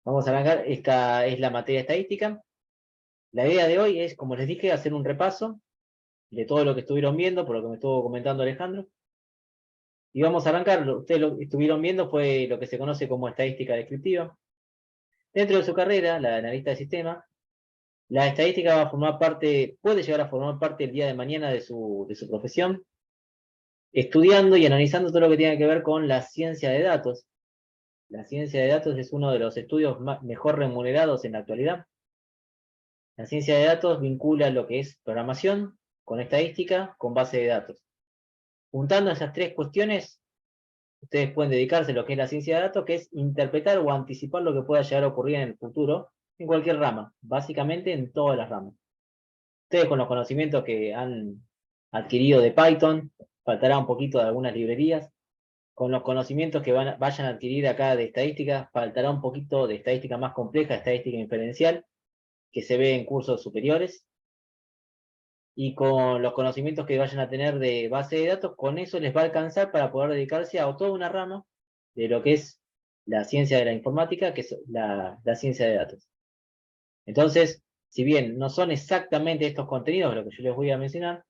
Vamos a arrancar, esta es la materia estadística. La idea de hoy es, como les dije, hacer un repaso de todo lo que estuvieron viendo, por lo que me estuvo comentando Alejandro. Y vamos a arrancar, ustedes lo que estuvieron viendo fue lo que se conoce como estadística descriptiva. Dentro de su carrera, la de analista de sistema, la estadística va a formar parte, puede llegar a formar parte el día de mañana de su profesión, estudiando y analizando todo lo que tiene que ver con la ciencia de datos. La ciencia de datos es uno de los estudios mejor remunerados en la actualidad. La ciencia de datos vincula lo que es programación con estadística, con base de datos. Juntando esas tres cuestiones, ustedes pueden dedicarse a lo que es la ciencia de datos, que es interpretar o anticipar lo que pueda llegar a ocurrir en el futuro, en cualquier rama, básicamente en todas las ramas. Ustedes con los conocimientos que han adquirido de Python, faltará un poquito de algunas librerías, con los conocimientos que vayan a adquirir acá de estadística, faltará un poquito de estadística más compleja, estadística inferencial, que se ve en cursos superiores, y con los conocimientos que vayan a tener de base de datos, con eso les va a alcanzar para poder dedicarse a toda una rama de lo que es la ciencia de la informática, que es la ciencia de datos. Entonces, si bien no son exactamente estos contenidos lo que yo les voy a mencionar,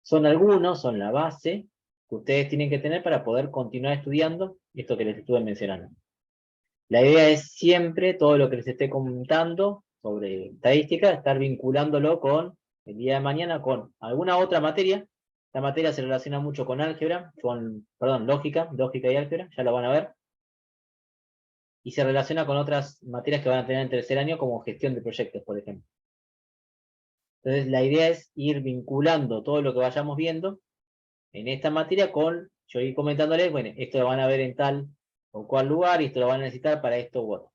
son algunos, son la base que ustedes tienen que tener para poder continuar estudiando esto que les estuve mencionando. La idea es siempre todo lo que les esté comentando sobre estadística, estar vinculándolo con el día de mañana con alguna otra materia. La materia se relaciona mucho con álgebra, perdón, lógica y álgebra, ya lo van a ver. Y se relaciona con otras materias que van a tener en tercer año, como gestión de proyectos, por ejemplo. Entonces, la idea es ir vinculando todo lo que vayamos viendo en esta materia con, yo ir comentándoles, bueno, esto lo van a ver en tal o cual lugar y esto lo van a necesitar para esto u otro.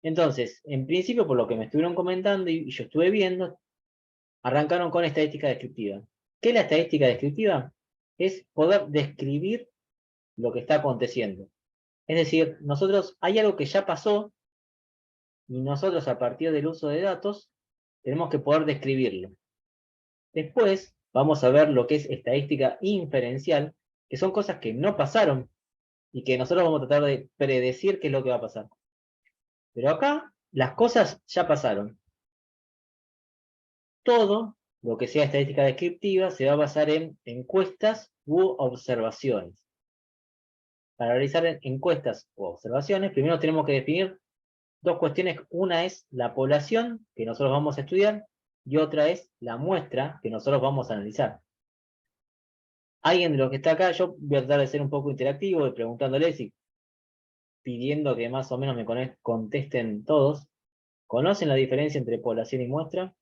Entonces, en principio, por lo que me estuvieron comentando y yo estuve viendo, arrancaron con estadística descriptiva. ¿Qué es la estadística descriptiva? Es poder describir lo que está aconteciendo. Es decir, nosotros hay algo que ya pasó y nosotros a partir del uso de datos tenemos que poder describirlo. Después vamos a ver lo que es estadística inferencial, que son cosas que no pasaron y que nosotros vamos a tratar de predecir qué es lo que va a pasar. Pero acá las cosas ya pasaron. Todo lo que sea estadística descriptiva se va a basar en encuestas u observaciones. Para realizar encuestas u observaciones, primero tenemos que definir dos cuestiones. Una es la población que nosotros vamos a estudiar y otra es la muestra que nosotros vamos a analizar. Alguien de los que está acá, yo voy a tratar de ser un poco interactivo y preguntándoles y pidiendo que más o menos me contesten todos. ¿Conocen la diferencia entre población y muestra?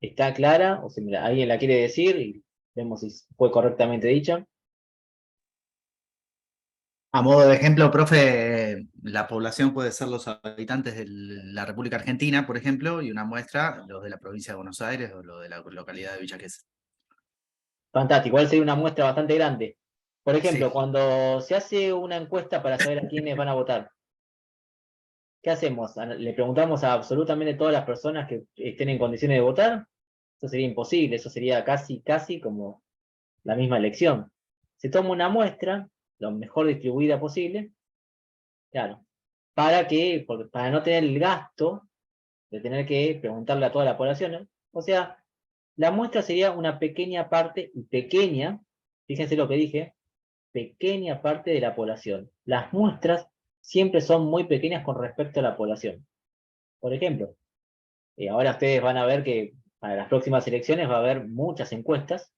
¿Está clara? O si alguien la quiere decir y vemos si fue correctamente dicha. A modo de ejemplo, profe, la población puede ser los habitantes de la República Argentina, por ejemplo, y una muestra, los de la provincia de Buenos Aires o los de la localidad de Villa Gesell. Fantástico, igual sería una muestra bastante grande. Por ejemplo, Sí. cuando se hace una encuesta para saber a quiénes van a votar, ¿qué hacemos? ¿Le preguntamos a absolutamente todas las personas que estén en condiciones de votar? Eso sería imposible, eso sería casi como la misma elección. Se toma una muestra, lo mejor distribuida posible, claro, para no tener el gasto de tener que preguntarle a toda la población, ¿no? O sea, la muestra sería una pequeña parte, y pequeña, fíjense lo que dije, pequeña parte de la población. Las muestras siempre son muy pequeñas con respecto a la población. Por ejemplo, ahora ustedes van a ver que para las próximas elecciones va a haber muchas encuestas.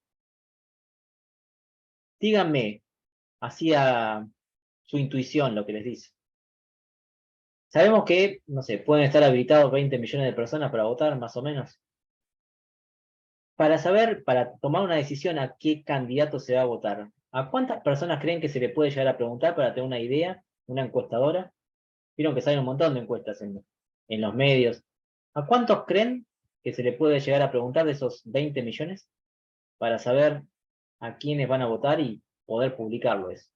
Díganme, así a su intuición lo que les dice. Sabemos que, no sé, pueden estar habilitados 20 millones de personas para votar, más o menos. Para saber, para tomar una decisión a qué candidato se va a votar, ¿a cuántas personas creen que se le puede llegar a preguntar para tener una idea, una encuestadora? Vieron que salen un montón de encuestas en los medios. ¿A cuántos creen que se le puede llegar a preguntar de esos 20 millones para saber a quiénes van a votar y poder publicarlo eso?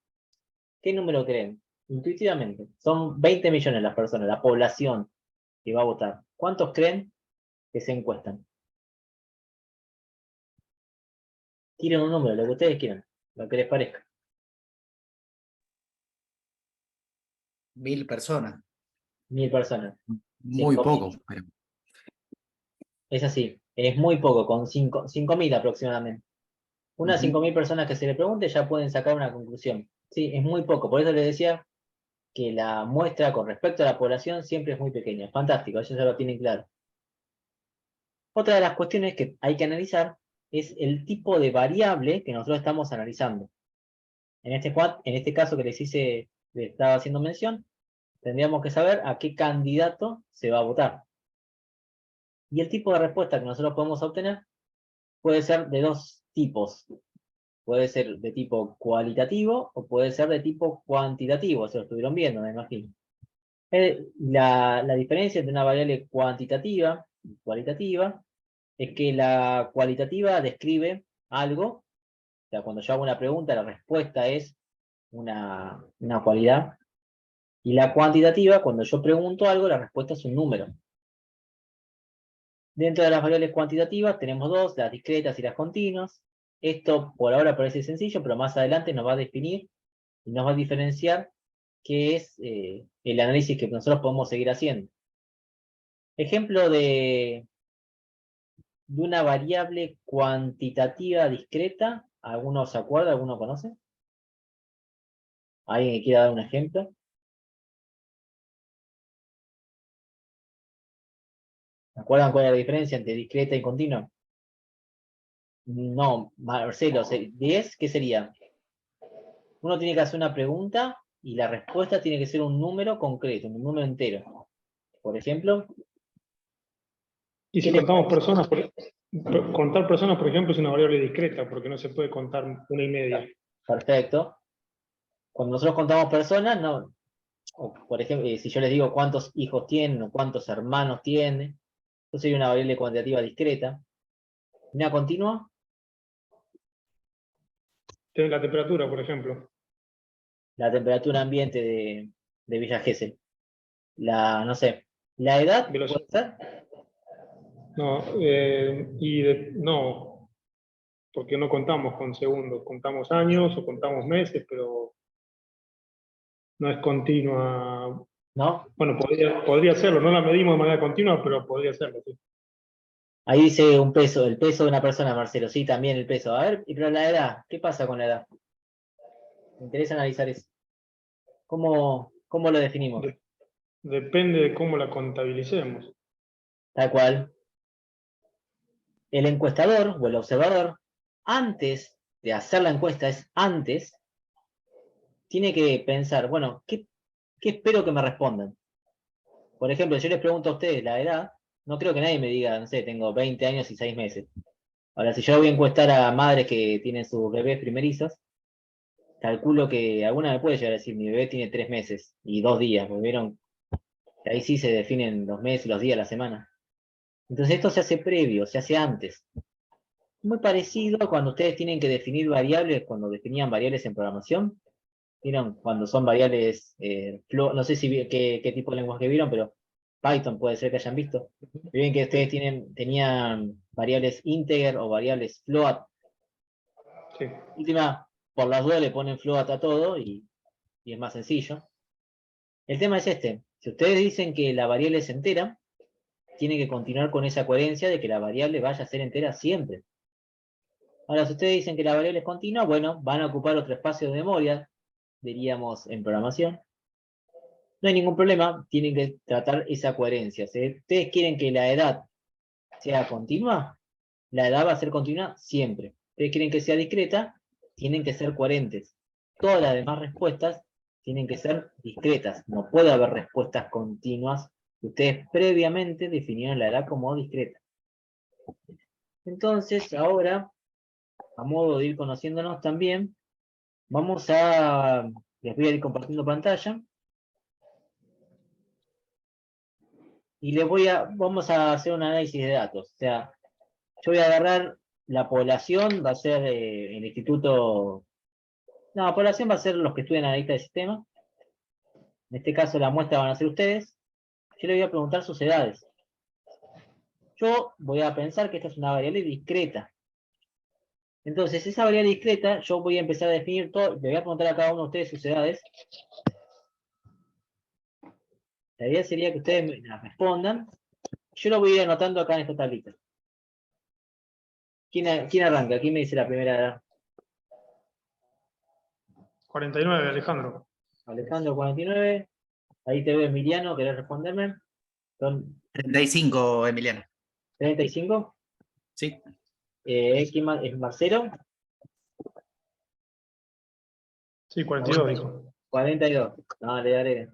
¿Qué número creen? Intuitivamente. Son 20 millones las personas, la población que va a votar. ¿Cuántos creen que se encuestan? Tiren un número, lo que ustedes quieran, lo que les parezca. 1000 personas. 1000 personas. Muy 5000. poco, pero Es así, es muy poco, con 5000 aproximadamente. Unas ujú. 5000 personas que se le pregunte ya pueden sacar una conclusión. Sí, es muy poco. Por eso les decía que la muestra con respecto a la población siempre es muy pequeña. Fantástico, eso ya lo tienen claro. Otra de las cuestiones que hay que analizar es el tipo de variable que nosotros estamos analizando. En este caso que le estaba haciendo mención, tendríamos que saber a qué candidato se va a votar. Y el tipo de respuesta que nosotros podemos obtener puede ser de dos tipos. Puede ser de tipo cualitativo o puede ser de tipo cuantitativo. Se lo estuvieron viendo, me imagino. La diferencia entre una variable cuantitativa y cualitativa es que la cualitativa describe algo. O sea, cuando yo hago una pregunta, la respuesta es una cualidad. Y la cuantitativa, cuando yo pregunto algo, la respuesta es un número. Dentro de las variables cuantitativas tenemos dos, las discretas y las continuas. Esto por ahora parece sencillo, pero más adelante nos va a definir y nos va a diferenciar qué es el análisis que nosotros podemos seguir haciendo. Ejemplo de una variable cuantitativa discreta. ¿Alguno se acuerda? ¿Alguno conoce? ¿Alguien que quiera dar un ejemplo? ¿Se acuerdan cuál es la diferencia entre discreta y continua? No, Marcelo, 10, ¿qué sería? Uno tiene que hacer una pregunta y la respuesta tiene que ser un número concreto, un número entero. Por ejemplo, Y ¿qué si les contamos parece? personas, contar personas, por ejemplo, es una variable discreta, porque no se puede contar una y media. Perfecto. Cuando nosotros contamos personas, no, o, por ejemplo, si yo les digo cuántos hijos tienen o cuántos hermanos tienen, eso sería una variable cuantitativa discreta. Una continua, Tiene la temperatura, por ejemplo. la temperatura ambiente de Villa Gesell. No sé, la edad, Velocidad. ¿puede ser? No, no, porque no contamos con segundos, contamos años o contamos meses, pero no es continua. ¿No? Bueno, podría serlo, no la medimos de manera continua, pero podría serlo, sí. Ahí dice un peso, el peso de una persona, Marcelo, sí, también el peso. A ver, pero la edad, ¿qué pasa con la edad? Me interesa analizar eso. ¿Cómo lo definimos? De- Depende de cómo la contabilicemos. Tal cual. El encuestador o el observador, antes de hacer la encuesta, tiene que pensar, bueno, ¿qué espero que me respondan? Por ejemplo, yo les pregunto a ustedes la edad, no creo que nadie me diga, no sé, tengo 20 años y 6 meses. Ahora, si yo voy a encuestar a madres que tienen sus bebés primerizos, calculo que alguna me puede llegar a decir, mi bebé tiene 3 meses y 2 días, ¿me vieron? Ahí sí se definen los meses, los días, la semana. Entonces esto se hace previo, se hace antes. Muy parecido a cuando ustedes tienen que definir variables, cuando definían variables en programación. ¿Vieron? Cuando son variables, no sé si qué tipo de lenguaje vieron, pero Python puede ser que hayan visto. Ven que ustedes Sí, tenían variables integer o variables float. sí. Última, por las dudas le ponen float a todo y es más sencillo. El tema es este. Si ustedes dicen que la variable es entera, tiene que continuar con esa coherencia de que la variable vaya a ser entera siempre. Ahora, si ustedes dicen que la variable es continua, bueno, van a ocupar otro espacio de memoria, diríamos en programación. No hay ningún problema, tienen que tratar esa coherencia. Si ustedes quieren que la edad sea continua, la edad va a ser continua siempre. Si ustedes quieren que sea discreta, tienen que ser coherentes. Todas las demás respuestas tienen que ser discretas. No puede haber respuestas continuas. Ustedes previamente definieron la edad como discreta. Entonces, ahora, a modo de ir conociéndonos también, les voy a ir compartiendo pantalla y vamos a hacer un análisis de datos. O sea, yo voy a agarrar la población, va a ser el instituto, no, la población va a ser los que estudian analista de sistema. En este caso la muestra van a ser ustedes. Yo les voy a preguntar sus edades. Yo voy a pensar que esta es una variable discreta. Entonces, esa variable discreta, yo voy a empezar a definir todo, le voy a preguntar a cada uno de ustedes sus edades. La idea sería que ustedes me las respondan. Yo lo voy a ir anotando acá en esta tablita. ¿Quién arranca? ¿Quién me dice la primera? 49, Alejandro. Alejandro 49. Ahí te veo, Emiliano, ¿querés responderme? Son 35, Emiliano. 35. Sí. ¿Quién más? ¿Es Marcelo? Sí, 42 dijo. 42. No, le daré.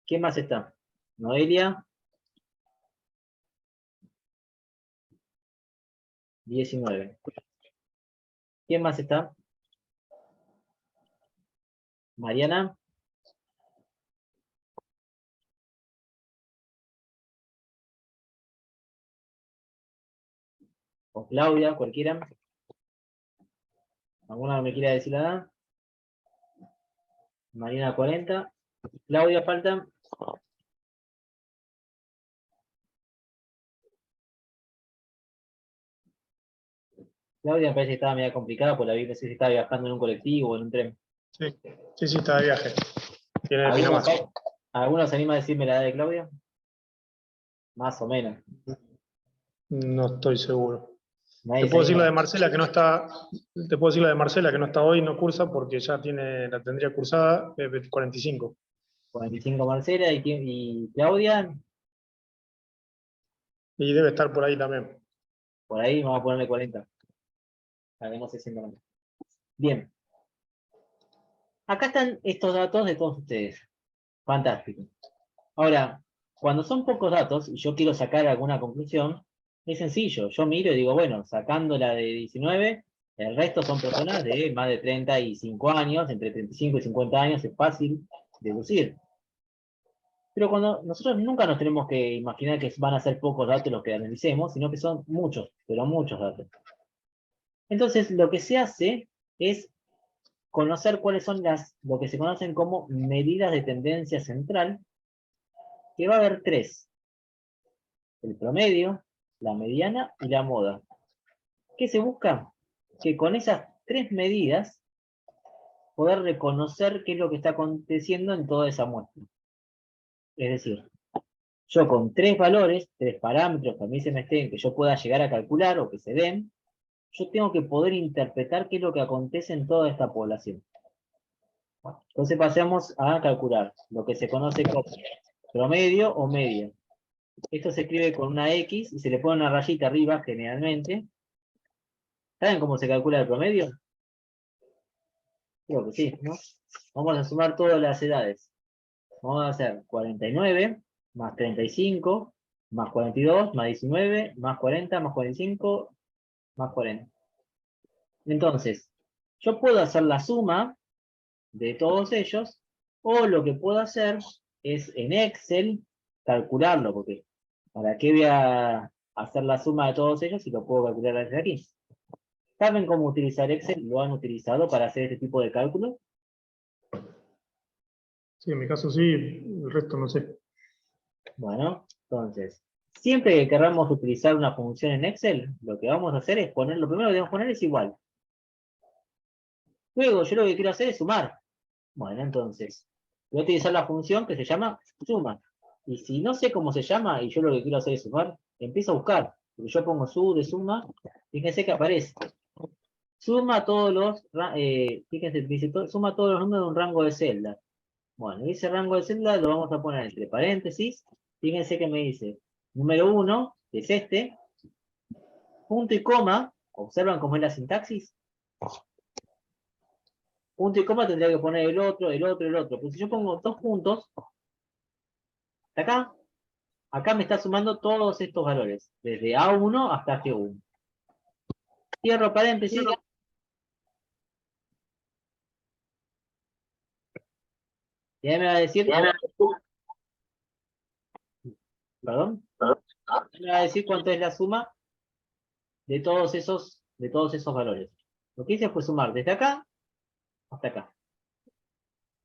¿Quién más está? Noelia. 19. ¿Quién más está? Mariana. O Claudia, cualquiera. ¿Alguna me quiera decir la edad? Mariana 40. Claudia falta. Claudia me parece que estaba medio complicada, porque la vi, no sé si estaba viajando en un colectivo o en un tren. Sí, está de viaje. Tiene Pinamar. ¿Alguno se anima a decirme la edad de Claudia? Más o menos. No estoy seguro. Nadie Te puedo se decir la anima. de Marcela que no está. Te puedo decir la de Marcela que no está hoy, no cursa porque ya la tendría cursada, 45. 45 Marcela y Claudia, Y debe estar por ahí también. por ahí vamos a ponerle 40. Haremos 60. Bien. Acá están estos datos de todos ustedes. Fantástico. Ahora, cuando son pocos datos y yo quiero sacar alguna conclusión, es sencillo. Yo miro y digo, bueno, sacando la de 19, el resto son personas de más de 35 años, entre 35 y 50 años, es fácil deducir. Pero cuando nosotros nunca nos tenemos que imaginar que van a ser pocos datos los que analicemos, sino que son muchos, pero muchos datos. Entonces, lo que se hace es conocer cuáles son lo que se conocen como medidas de tendencia central, que va a haber tres: el promedio, la mediana y la moda. ¿Qué se busca? Que con esas tres medidas poder reconocer qué es lo que está aconteciendo en toda esa muestra. Es decir, yo con tres valores, tres parámetros que a mí se me estén, que yo pueda llegar a calcular o que se den, yo tengo que poder interpretar qué es lo que acontece en toda esta población. Bueno, entonces pasemos a calcular lo que se conoce como promedio o media. Esto se escribe con una X y se le pone una rayita arriba generalmente. ¿Saben cómo se calcula el promedio? Creo que sí, ¿no? Vamos a sumar todas las edades. Vamos a hacer 49 más 35 más 42 más 19 más 40 más 45 más 40. Entonces, yo puedo hacer la suma de todos ellos, o lo que puedo hacer es en Excel calcularlo, porque ¿para qué voy a hacer la suma de todos ellos si lo puedo calcular desde aquí? ¿Saben cómo utilizar Excel? ¿Lo han utilizado para hacer este tipo de cálculos? Sí, en mi caso sí, el resto no sé. Bueno, entonces, siempre que queramos utilizar una función en Excel, lo que vamos a hacer es poner, lo primero que debemos poner es igual. Luego, yo lo que quiero hacer es sumar. Bueno, entonces, voy a utilizar la función que se llama suma. Y si no sé cómo se llama y yo lo que quiero hacer es sumar, empiezo a buscar. Porque yo pongo de suma, fíjense que aparece. Suma todos los, fíjense, dice, suma todos los números de un rango de celdas. Bueno, y ese rango de celdas lo vamos a poner entre paréntesis. Fíjense que me dice, número 1, que es este, punto y coma. ¿Observan cómo es la sintaxis? Punto y coma tendría que poner el otro, el otro, el otro. Pero si yo pongo dos puntos, acá me está sumando todos estos valores, desde A1 hasta G1. Cierro paréntesis. Y ahí me va a decir, perdón, me va a decir cuánto es la suma de todos esos valores. Lo que hice fue sumar desde acá hasta acá.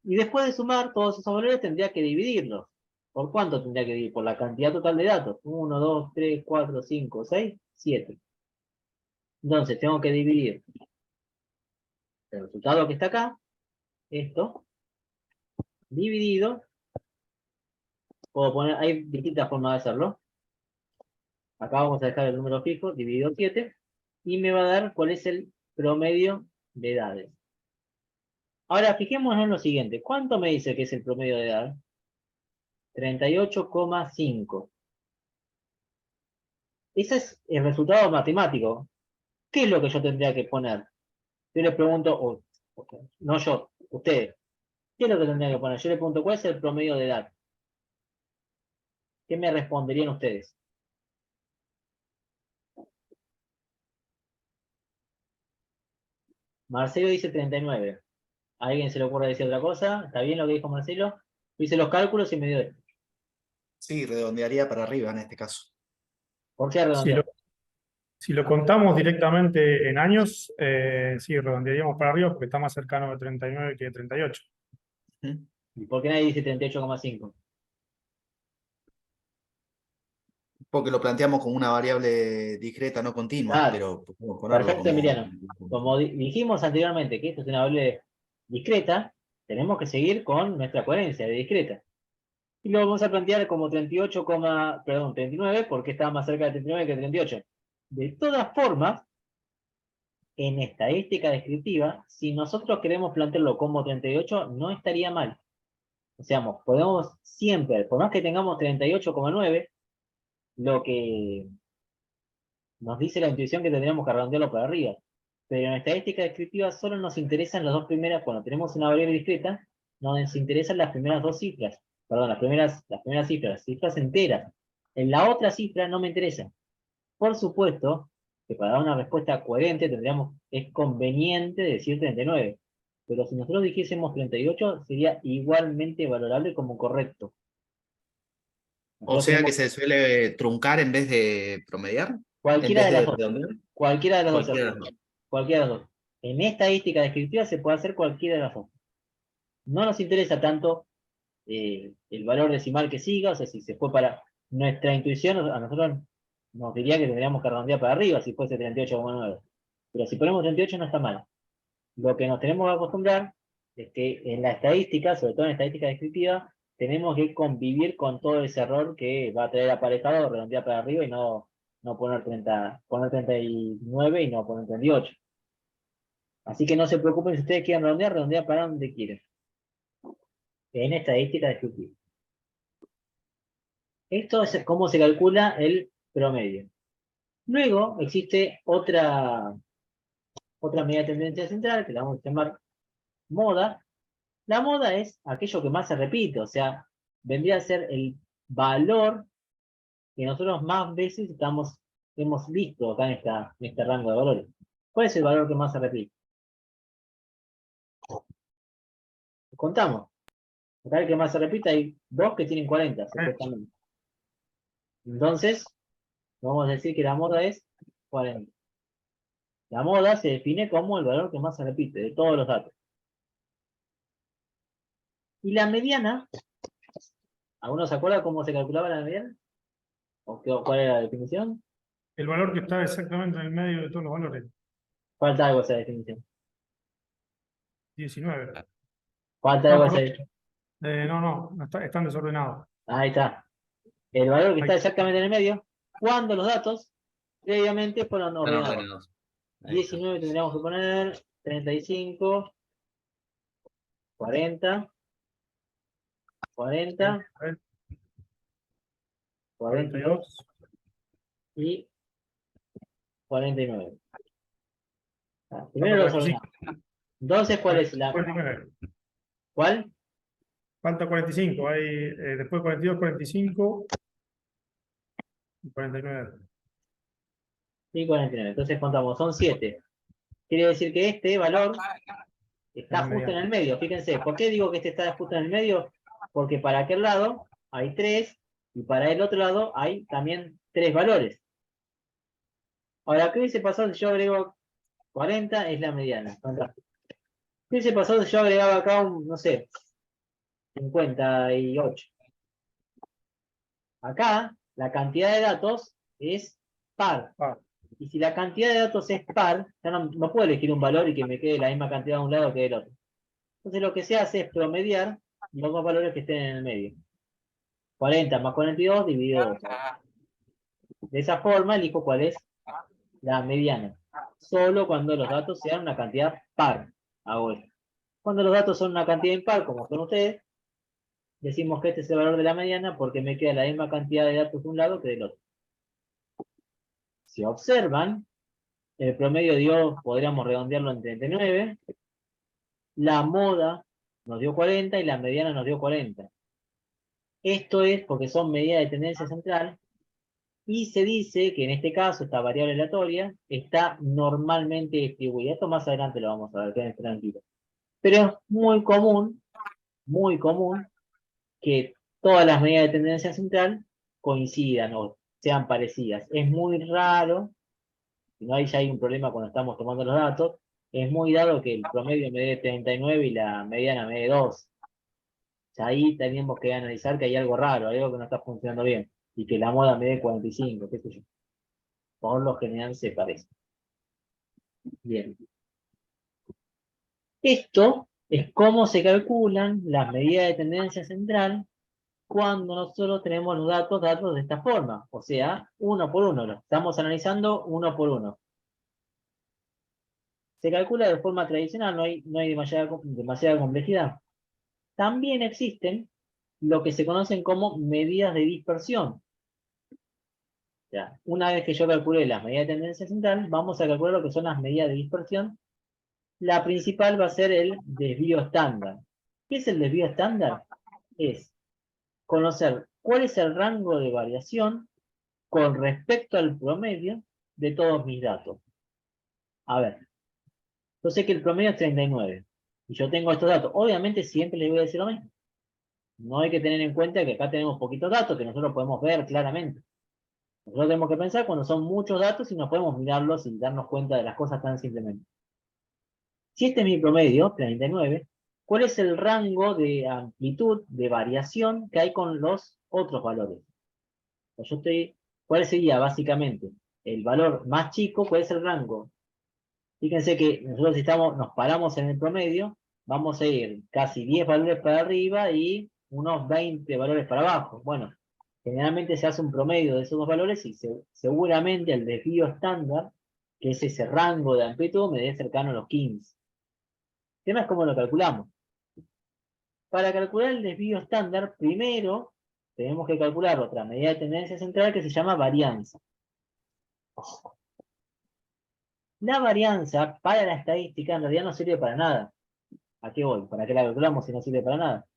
Y después de sumar todos esos valores tendría que dividirlos. ¿Por cuánto tendría que dividir? Por la cantidad total de datos. 1, 2, 3, 4, 5, 6, 7. Entonces tengo que dividir el resultado que está acá, esto, dividido Puedo poner, hay distintas formas de hacerlo. Acá vamos a dejar el número fijo, dividido 7, y me va a dar cuál es el promedio de edades. Ahora, fijémonos en lo siguiente. ¿Cuánto me dice que es el promedio de edad? 38,5. Ese es el resultado matemático. ¿Qué es lo que yo tendría que poner? Yo les pregunto, no yo, ustedes. ¿Qué es lo que tendría que poner? Yo les pregunto, ¿cuál es el promedio de edad? ¿Qué me responderían ustedes? Marcelo dice 39. ¿A alguien se le ocurre decir otra cosa? ¿Está bien lo que dijo Marcelo? Hice los cálculos y me dio esto. Sí, redondearía para arriba en este caso. ¿Por qué Si redondear? si lo contamos directamente en años, sí, redondearíamos para arriba porque está más cercano de 39 que de 38. Ujú. ¿Y por qué nadie dice 38,5? Porque lo planteamos como una variable discreta, no continua, Claro, pero podemos ponerlo perfecto, como... Emiliano. Como dijimos anteriormente que esto es una variable discreta, tenemos que seguir con nuestra coherencia de discreta. Y lo vamos a plantear como 39, porque está más cerca de 39 que 38. De todas formas, en estadística descriptiva, si nosotros queremos plantearlo como 38, no estaría mal. O sea, podemos siempre, por más que tengamos 38,9, lo que nos dice la intuición que tendríamos que redondearlo para arriba. Pero en estadística descriptiva solo nos interesan las dos primeras, cuando tenemos una variable discreta, nos interesan las primeras dos cifras. Perdón, las primeras cifras, las cifras enteras. En la otra cifra no me interesa. Por supuesto que para dar una respuesta coherente es conveniente decir 39. Pero si nosotros dijésemos 38, sería igualmente valorable como correcto. O Nosotros sea tenemos que se suele truncar en vez de promediar, en cualquiera vez de las de dos. redondear, Cualquiera de las dos se cualquiera de puede. las dos. Cualquiera de las dos. En estadística descriptiva se puede hacer cualquiera de las dos. No nos interesa tanto el valor decimal que siga, o sea, si se fue para nuestra intuición, a nosotros nos diría que tendríamos que redondear para arriba si fuese 38,9. Pero si ponemos 38 no está mal. Lo que nos tenemos que acostumbrar es que en la estadística, sobre todo en estadística descriptiva, tenemos que convivir con todo ese error que va a traer aparejado redondear para arriba y no poner 39 y no poner 38. Así que no se preocupen si ustedes quieren redondear para donde quieren. En estadística descriptiva. Esto es cómo se calcula el promedio. Luego existe otra medida de tendencia central, que la vamos a llamar moda. La moda es aquello que más se repite, o sea, vendría a ser el valor que nosotros más veces hemos visto acá en este rango de valores. ¿Cuál es el valor que más se repite? Contamos. Acá el que más se repite hay dos que tienen 40, supuestamente. Entonces, vamos a decir que la moda es 40. La moda se define como el valor que más se repite de todos los datos. Y la mediana, ¿alguno se acuerda cómo se calculaba la mediana? ¿Cuál era la definición? El valor que está exactamente en el medio de todos los valores, Falta algo esa definición. 19. Falta No, algo esa perdón. definición. No, están desordenados. Ahí está. El valor que Ahí. está exactamente en el medio, cuando los datos previamente fueron Están ordenados. ordenados. Ahí está. 19 tendríamos que poner, 35, 40, 40, 42 y 49. Primero los ordenamos. Entonces, ¿cuál es la? 49. ¿Cuál? Falta 45. Hay, después 42, 45 y 49. Y 49. Entonces contamos, son 7. Quiere decir que este valor está justo en el medio. Fíjense, ¿por qué digo que este está justo en el medio? Porque para aquel lado hay 3 y para el otro lado hay también 3 valores. Ahora, ¿qué hubiese pasado si yo agrego 40? Es la mediana. ¿Qué hubiese pasado si yo agregaba acá un, no sé, 58? Acá la cantidad de datos es par. Y si la cantidad de datos es par, ya no puedo elegir un valor y que me quede la misma cantidad de un lado que del otro. Entonces lo que se hace es promediar los dos valores que estén en el medio. 40 más 42 dividido 2. De esa forma elijo cuál es la mediana. Solo cuando los datos sean una cantidad par. Hago esto. Cuando los datos son una cantidad impar, como son ustedes, decimos que este es el valor de la mediana porque me queda la misma cantidad de datos de un lado que del otro. Si observan, el promedio dio, podríamos redondearlo en 39, la moda nos dio 40 y la mediana nos dio 40. Esto es porque son medidas de tendencia central y se dice que en este caso esta variable aleatoria está normalmente distribuida. Esto más adelante lo vamos a ver, quédense tranquilos. Pero es muy común que todas las medidas de tendencia central coincidan o sean parecidas. Es muy raro, si no ahí ya hay un problema cuando estamos tomando los datos, es muy dado que el promedio me dé 39 y la mediana me dé 2. Ya ahí tenemos que analizar que hay algo raro, algo que no está funcionando bien, y que la moda me dé 45, qué sé yo. Por lo general se parece. Bien. Esto es cómo se calculan las medidas de tendencia central cuando nosotros tenemos los datos de esta forma, o sea, uno por uno, lo estamos analizando uno por uno. Se calcula de forma tradicional, no hay demasiada complejidad. También existen lo que se conocen como medidas de dispersión. Ya, una vez que yo calculé las medidas de tendencia central, vamos a calcular lo que son las medidas de dispersión. La principal va a ser el desvío estándar. ¿Qué es el desvío estándar? Es conocer cuál es el rango de variación con respecto al promedio de todos mis datos. A ver, yo sé que el promedio es 39 y yo tengo estos datos. Obviamente siempre les voy a decir lo mismo. No hay que tener en cuenta que acá tenemos poquitos datos que nosotros podemos ver claramente. Nosotros tenemos que pensar cuando son muchos datos y no podemos mirarlos sin darnos cuenta de las cosas tan simplemente. Si este es mi promedio, 39, ¿cuál es el rango de amplitud, de variación que hay con los otros valores? ¿Cuál sería básicamente el valor más chico? ¿Cuál es el rango? Fíjense que nosotros si nos paramos en el promedio, vamos a ir casi 10 valores para arriba y unos 20 valores para abajo. Bueno, generalmente se hace un promedio de esos dos valores y seguramente el desvío estándar, que es ese rango de amplitud, me dé cercano a los 15. El tema es cómo lo calculamos. Para calcular el desvío estándar, primero tenemos que calcular otra medida de tendencia central que se llama varianza. La varianza para la estadística en realidad no sirve para nada. ¿A qué voy? ¿Para qué la calculamos si no sirve para nada?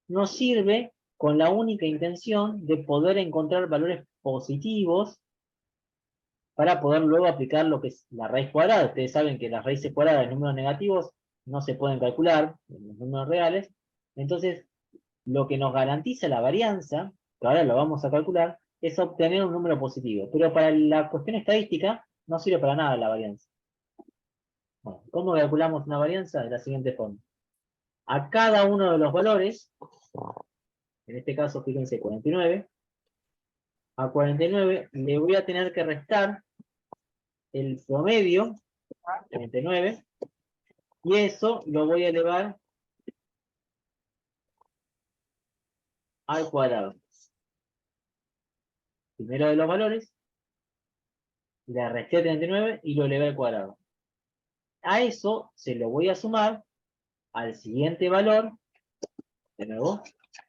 Nos sirve con la única intención de poder encontrar valores positivos para poder luego aplicar lo que es la raíz cuadrada. Ustedes saben que las raíces cuadradas de números negativos no se pueden calcular en los números reales. Entonces, lo que nos garantiza la varianza, que ahora lo vamos a calcular, es obtener un número positivo. Pero para la cuestión estadística no sirve para nada la varianza. Bueno, ¿cómo calculamos una varianza? De la siguiente forma. A cada uno de los valores, en este caso fíjense 49, a 49 le voy a tener que restar el promedio, 49, y eso lo voy a elevar al cuadrado. Primero de los valores, le resté 39 y lo elevé al cuadrado. A eso se lo voy a sumar al siguiente valor, de nuevo,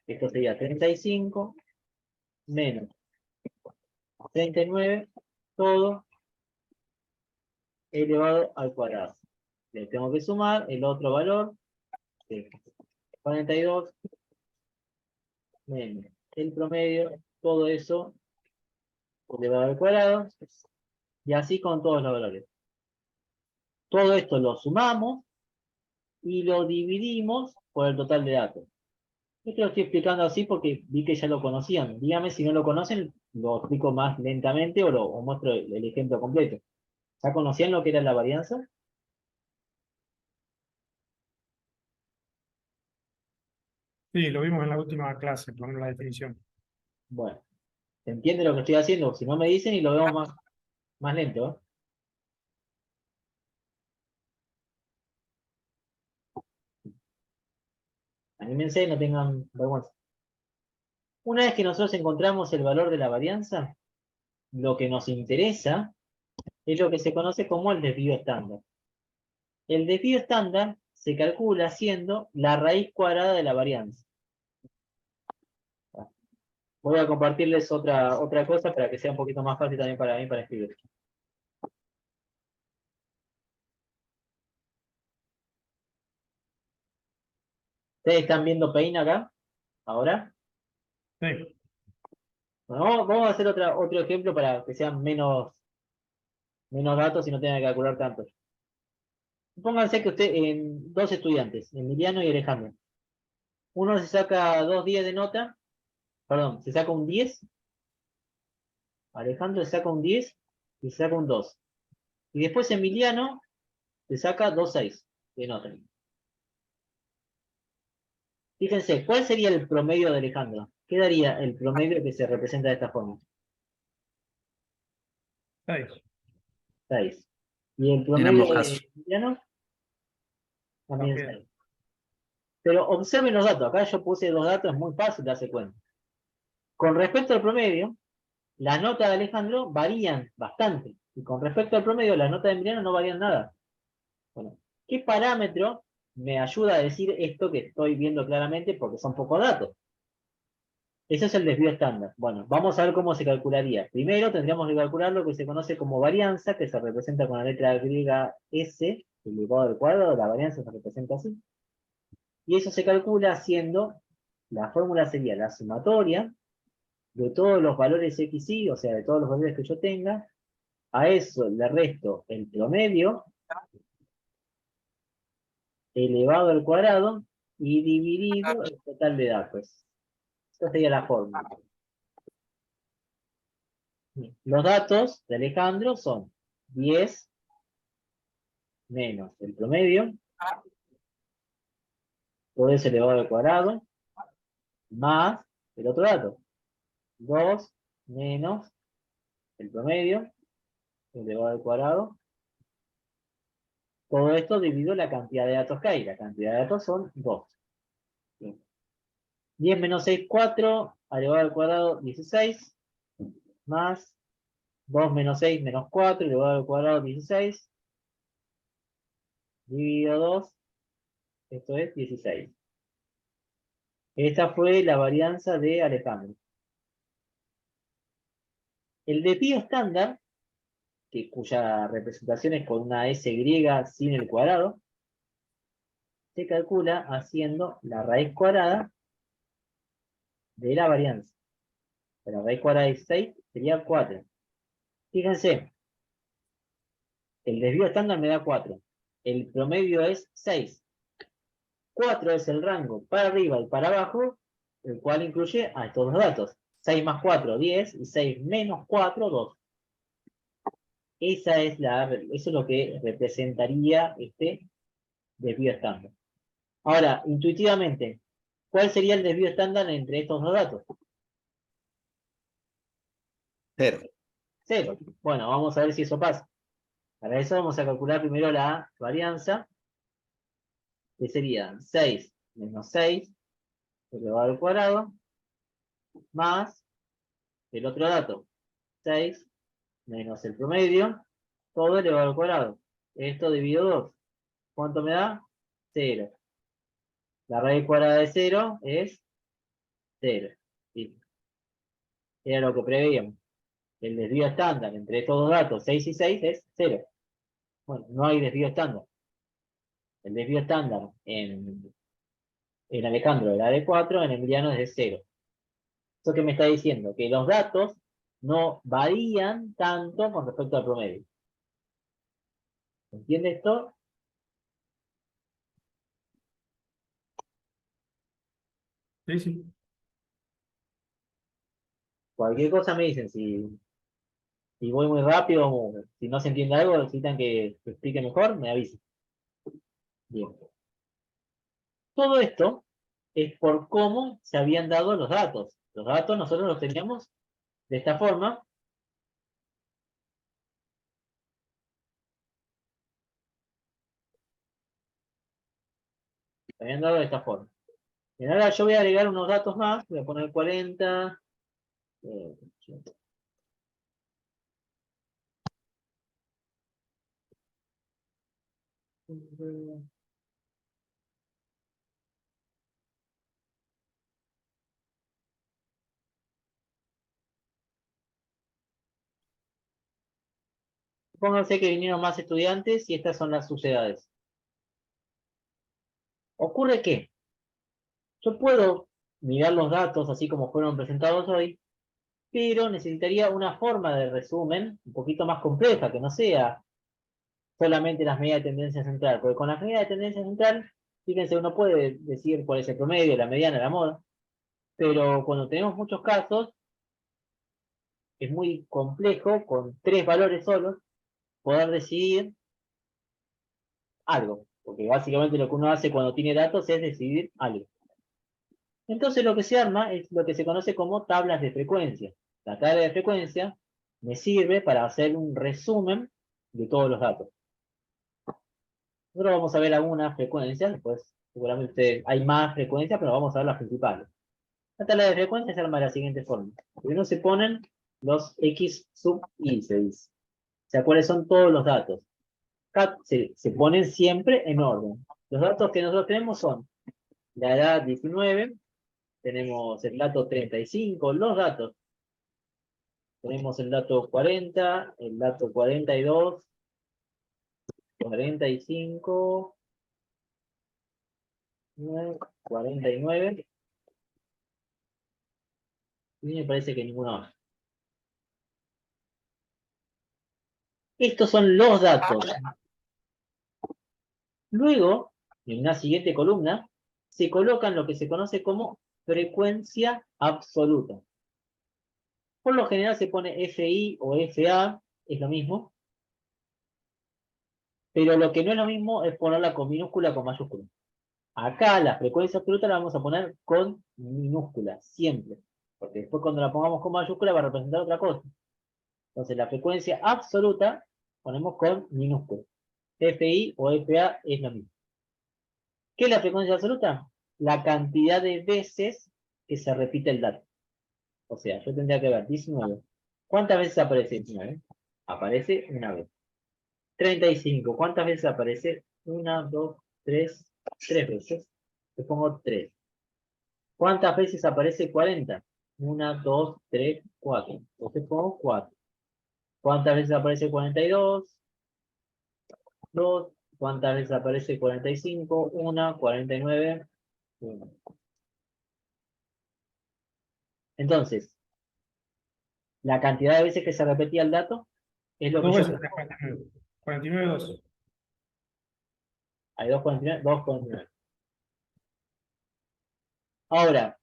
esto sería 35 menos 39, todo elevado al cuadrado. Le tengo que sumar el otro valor, que es 42 menos el promedio, todo eso elevado al cuadrado, y así con todos los valores. Todo esto lo sumamos y lo dividimos por el total de datos. Esto lo estoy explicando así porque vi que ya lo conocían. Dígame si no lo conocen, lo explico más lentamente o muestro el ejemplo completo. ¿Ya conocían lo que era la varianza? Sí, lo vimos en la última clase, por lo menos la definición. Bueno, ¿se entiende lo que estoy haciendo? Si no me dicen y lo vemos más lento, ¿eh? Anímense, no tengan vergüenza. Una vez que nosotros encontramos el valor de la varianza, lo que nos interesa es lo que se conoce como el desvío estándar. El desvío estándar se calcula haciendo la raíz cuadrada de la varianza. Voy a compartirles otra cosa para que sea un poquito más fácil también para mí para escribir. ¿Ustedes están viendo Paint acá? ¿Ahora? Sí. Bueno, vamos a hacer otro ejemplo para que sean menos datos y no tengan que calcular tanto. Pónganse que usted, en dos estudiantes, Emiliano y Alejandro. Uno se saca 2 10 de nota, perdón, se saca un 10, Alejandro se saca un 10 y se saca un 2. Y después Emiliano se saca 2 6 de nota. Fíjense, ¿cuál sería el promedio de Alejandro? ¿Qué daría el promedio que se representa de esta forma? 6. 6. ¿Y el En promedio ambos de casos. Emiliano? También También. 6. Pero observen los datos. Acá yo puse 2 datos, es muy fácil darse cuenta. Con respecto al promedio, las notas de Alejandro varían bastante. Y con respecto al promedio, las notas de Emiliano no varían nada. Bueno, ¿qué parámetro me ayuda a decir esto que estoy viendo claramente porque son pocos datos? Ese es el desvío estándar. Bueno, vamos a ver cómo se calcularía. Primero tendríamos que calcular lo que se conoce como varianza, que se representa con la letra griega S, elevado al cuadrado. La varianza se representa así. Y eso se calcula haciendo, la fórmula sería la sumatoria de todos los valores XY, o sea, de todos los valores que yo tenga. A eso le resto el promedio elevado al cuadrado y dividido el total de datos. Esa sería la fórmula. Los datos de Alejandro son 10 menos el promedio, todo eso elevado al cuadrado, más el otro dato, 2 menos el promedio, elevado al cuadrado, todo esto dividido la cantidad de datos que hay. La cantidad de datos son 2. 10 menos 6, 4, elevado al cuadrado, 16, más 2 menos 6 menos 4, elevado al cuadrado, 16, dividido 2, esto es 16. Esta fue la varianza de Alejandro. El desvío estándar, cuya representación es con una S griega sin el cuadrado, se calcula haciendo la raíz cuadrada de la varianza. La raíz cuadrada de 16 sería 4. Fíjense, el desvío estándar me da 4. El promedio es 6. 4 es el rango para arriba y para abajo, el cual incluye a estos dos datos. 6 más 4, 10, y 6 menos 4, 2. Eso es lo que representaría este desvío estándar. Ahora, intuitivamente, ¿cuál sería el desvío estándar entre estos dos datos? 0. 0. Bueno, vamos a ver si eso pasa. Para eso vamos a calcular primero la varianza, que sería 6 menos 6 elevado al cuadrado, más el otro dato, 6 menos el promedio, todo elevado al cuadrado. Esto dividido 2. ¿Cuánto me da? 0. La raíz cuadrada de 0 es 0. ¿Sí? Era lo que preveíamos. El desvío estándar entre estos dos datos, 6 y 6, es 0. Bueno, no hay desvío estándar. El desvío estándar en Alejandro era de 4, en Emiliano es de 0. ¿Eso qué me está diciendo? Que los datos no varían tanto con respecto al promedio. ¿Entiende esto? Sí, sí. Cualquier cosa me dicen, si voy muy rápido o si no se entiende algo, necesitan que explique mejor, me avisen. Bien. Todo esto es por cómo se habían dado los datos. Los datos nosotros los teníamos de esta forma. Se habían dado de esta forma. Bien, ahora yo voy a agregar unos datos más, voy a poner 40. eh, Pónganse que vinieron más estudiantes y estas son las sucedades. Ocurre que yo puedo mirar los datos así como fueron presentados hoy, pero necesitaría una forma de resumen un poquito más compleja, que no sea solamente las medidas de tendencia central, porque con las medidas de tendencia central, fíjense, uno puede decir cuál es el promedio, la mediana, la moda, pero cuando tenemos muchos casos, es muy complejo, con 3 valores solos, poder decidir algo, porque básicamente lo que uno hace cuando tiene datos es decidir algo. Entonces lo que se arma es lo que se conoce como tablas de frecuencia. La tabla de frecuencia me sirve para hacer un resumen de todos los datos. Nosotros vamos a ver algunas frecuencias, después seguramente hay más frecuencias, pero vamos a ver las principales. La tabla de frecuencia se arma de la siguiente forma. Primero se ponen los X sub I, se dice. O sea, cuáles son todos los datos. Acá se ponen siempre en orden. Los datos que nosotros tenemos son la edad 19, tenemos el dato 35, los datos. Tenemos el dato 40, el dato 42, 45, 49, y me parece que ninguno más. Estos son los datos. Luego, en una siguiente columna, se colocan lo que se conoce como frecuencia absoluta. Por lo general se pone FI o FA, es lo mismo. Pero lo que no es lo mismo es ponerla con minúscula o con mayúscula. Acá la frecuencia absoluta la vamos a poner con minúscula, siempre. Porque después cuando la pongamos con mayúscula va a representar otra cosa. Entonces la frecuencia absoluta ponemos con minúscula. FI o FA es lo mismo. ¿Qué es la frecuencia absoluta? La cantidad de veces que se repite el dato. O sea, yo tendría que ver 19. ¿Cuántas veces aparece 19? Aparece una vez. 35. ¿Cuántas veces aparece? 1, 2, 3, 3 veces. Le pongo 3. ¿Cuántas veces aparece 40? 1, 2, 3, 4. Entonces pongo 4. ¿Cuántas veces aparece 42? 2. ¿Cuántas veces aparece 45? 1, 49, 1. Entonces, la cantidad de veces que se repetía el dato es lo que Dos yo... veces 49. 49, 2. Hay 2,49, 2,49. Ahora,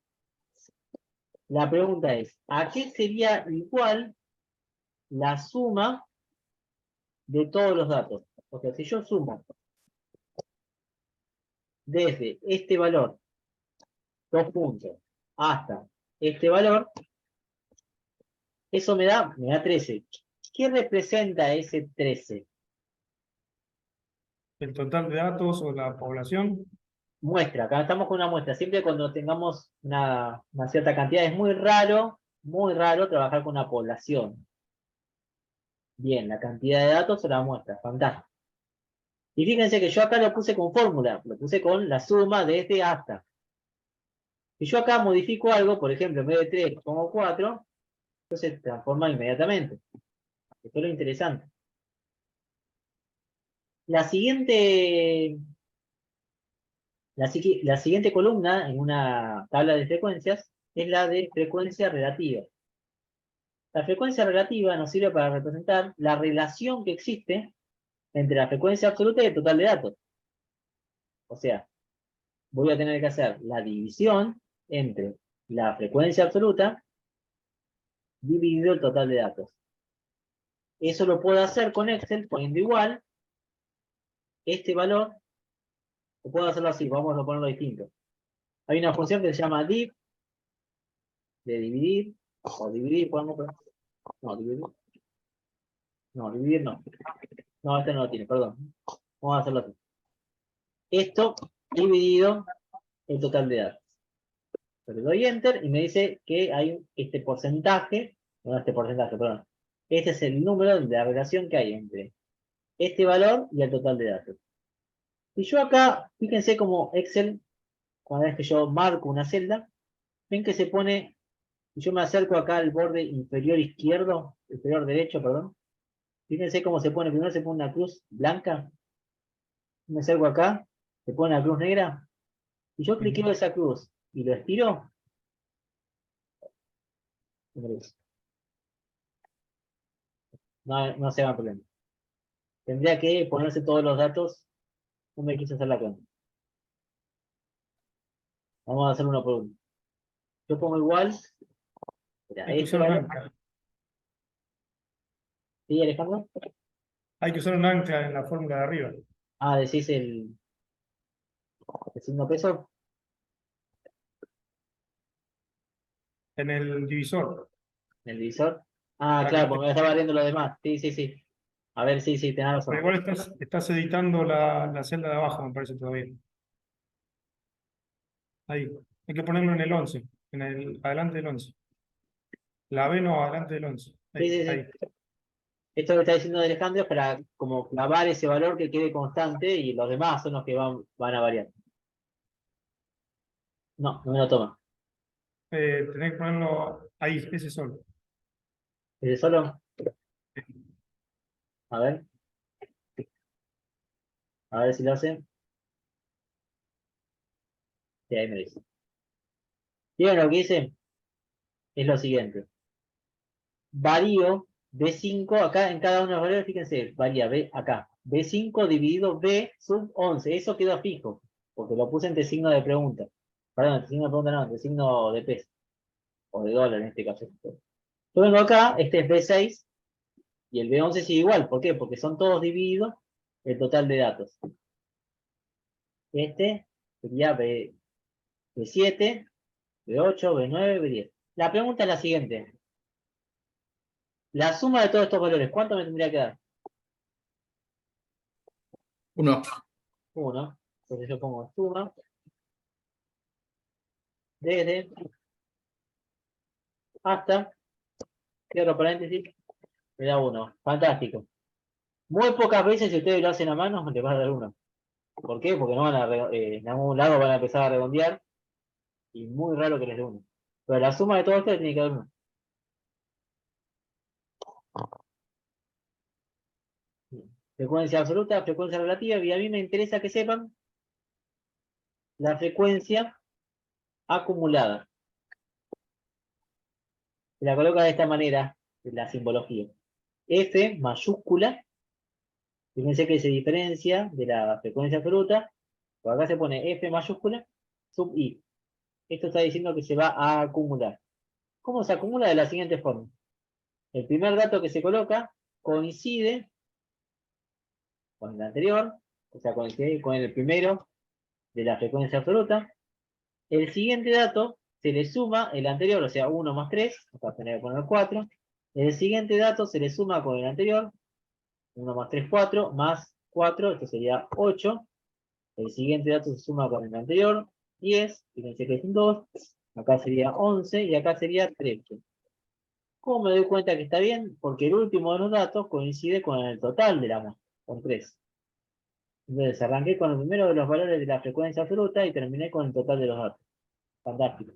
la pregunta es, ¿a qué sería igual la suma de todos los datos? O sea, si yo sumo desde este valor, 2 puntos, hasta este valor, eso me da 13. ¿Qué representa ese 13? El total de datos o la población. Muestra, acá estamos con una muestra. Siempre cuando tengamos una cierta cantidad, es muy raro trabajar con una población. Bien, la cantidad de datos se la muestra, fantástico. Y fíjense que yo acá lo puse con fórmula, lo puse con la suma desde hasta. Si yo acá modifico algo, por ejemplo, en vez de 3 pongo 4, entonces se transforma inmediatamente. Esto es lo interesante. La siguiente, la siguiente columna en una tabla de frecuencias es la de frecuencia relativa. La frecuencia relativa nos sirve para representar la relación que existe entre la frecuencia absoluta y el total de datos. O sea, voy a tener que hacer la división entre la frecuencia absoluta dividido el total de datos. Eso lo puedo hacer con Excel poniendo igual este valor, o puedo hacerlo así, vamos a ponerlo distinto. Hay una función que se llama div, de dividir, o dividir, podemos poner, no, dividir, no, dividir no. No, este no lo tiene, perdón. Vamos a hacerlo así. Esto dividido el total de datos. Le doy Enter y me dice que hay este porcentaje, no este porcentaje, perdón. Este es el número de la relación que hay entre este valor y el total de datos. Y yo acá, fíjense como Excel, cada vez que yo marco una celda, ven que se pone, yo me acerco acá al borde inferior izquierdo, inferior derecho, perdón. Fíjense cómo se pone, primero se pone una cruz blanca, me acerco acá, se pone una cruz negra, y yo cliqueo esa cruz y lo estiro. No, no se va a problema. Tendría que ponerse todos los datos. No me quise hacer la cuenta. Vamos a hacer uno por uno. Yo pongo igual. Mira, Hay que este usar un valor. ancla. ¿Sí, Alejandro? Hay que usar un ancla en la fórmula de arriba. Ah, decís el signo peso. En el divisor. El divisor. Ah, Para que claro, no porque te... me estaba viendo lo demás. Sí, sí, sí. A ver, sí, sí, tenés Pero razón. igual estás editando la celda de abajo, me parece todavía. Ahí. Hay que ponerlo en el 11. Adelante del 11. La B no, adelante del 11. Sí, Ahí, sí, ahí. sí. Esto que está diciendo Alejandro es para como clavar ese valor que quede constante y los demás son los que van a variar. No, no me lo toma. Tenés que ponerlo ahí, ese solo. ¿Es solo? A ver si lo hace. Sí, ahí me dice. ¿Vieron lo que dice? Es lo siguiente. Varío B5 acá en cada uno de los valores, fíjense, varía B acá. B5 dividido B sub 11. Eso quedó fijo, porque lo puse entre signo de pregunta. Perdón, entre signo de pregunta no, entre signo de peso. O de dólar en este caso. Yo vengo acá, este es B6 y el B11 sigue igual. ¿Por qué? Porque son todos divididos el total de datos. Este sería B7, B8, B9, B10. La pregunta es la siguiente. La suma de todos estos valores, ¿cuánto me tendría que dar? 1. 1. Entonces yo pongo suma desde hasta, cierro paréntesis, me da 1. Fantástico. Muy pocas veces si ustedes lo hacen a mano, les va a dar 1. ¿Por qué? Porque no van a, en algún lado van a empezar a redondear y muy raro que les dé 1. Pero la suma de todo esto tiene que dar 1. Frecuencia absoluta, frecuencia relativa, y a mí me interesa que sepan la frecuencia acumulada. Se la coloca de esta manera, en la simbología. F mayúscula, fíjense que se diferencia de la frecuencia absoluta, por acá se pone F mayúscula, sub I. Esto está diciendo que se va a acumular. ¿Cómo se acumula? De la siguiente forma. El primer dato que se coloca coincide con el anterior, o sea, coincide con el primero de la frecuencia absoluta. El siguiente dato se le suma el anterior, o sea, 1 más 3, acá tener que poner 4. El siguiente dato se le suma con el anterior, 1 más 3, 4, más 4, esto sería 8. El siguiente dato se suma con el anterior, 10, fíjense que es un 2, acá sería 11 y acá sería 13. ¿Cómo me doy cuenta que está bien? Porque el último de los datos coincide con el total de la muestra, con 3. Entonces arranqué con el primero de los valores de la frecuencia absoluta y terminé con el total de los datos. Fantástico.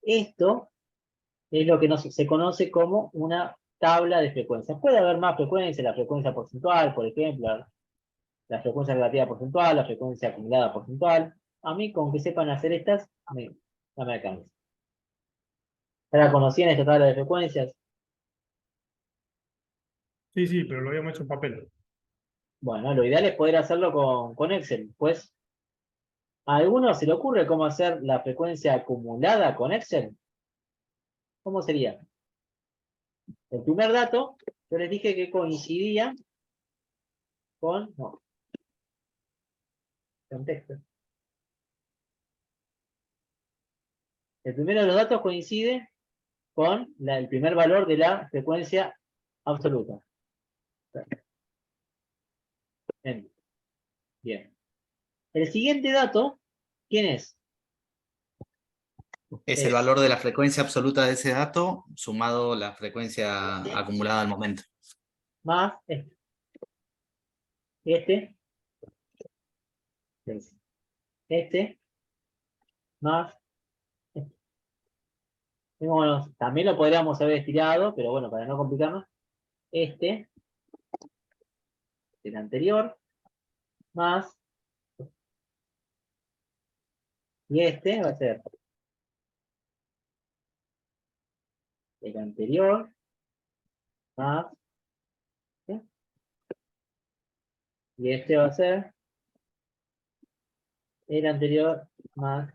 Esto es lo que se conoce como una tabla de frecuencias. Puede haber más frecuencias, la frecuencia porcentual, por ejemplo, la frecuencia relativa porcentual, la frecuencia acumulada porcentual. A mí, con que sepan hacer estas, no me alcanza. ¿Ahora conocían esta tabla de frecuencias? Sí, sí, pero lo habíamos hecho en papel. Bueno, lo ideal es poder hacerlo con Excel. Pues, ¿a alguno se le ocurre cómo hacer la frecuencia acumulada con Excel? ¿Cómo sería? El primer dato, yo les dije que coincidía con... No, contexto. El primero de los datos coincide con el primer valor de la frecuencia absoluta. Bien. El siguiente dato, ¿quién es? Es el valor de la frecuencia absoluta de ese dato sumado la frecuencia acumulada al momento. Más este, más este. Bueno, también lo podríamos haber estirado, pero bueno, para no complicarnos, el anterior, más, y este va a ser el anterior, más, ¿sí? Y este va a ser el anterior más.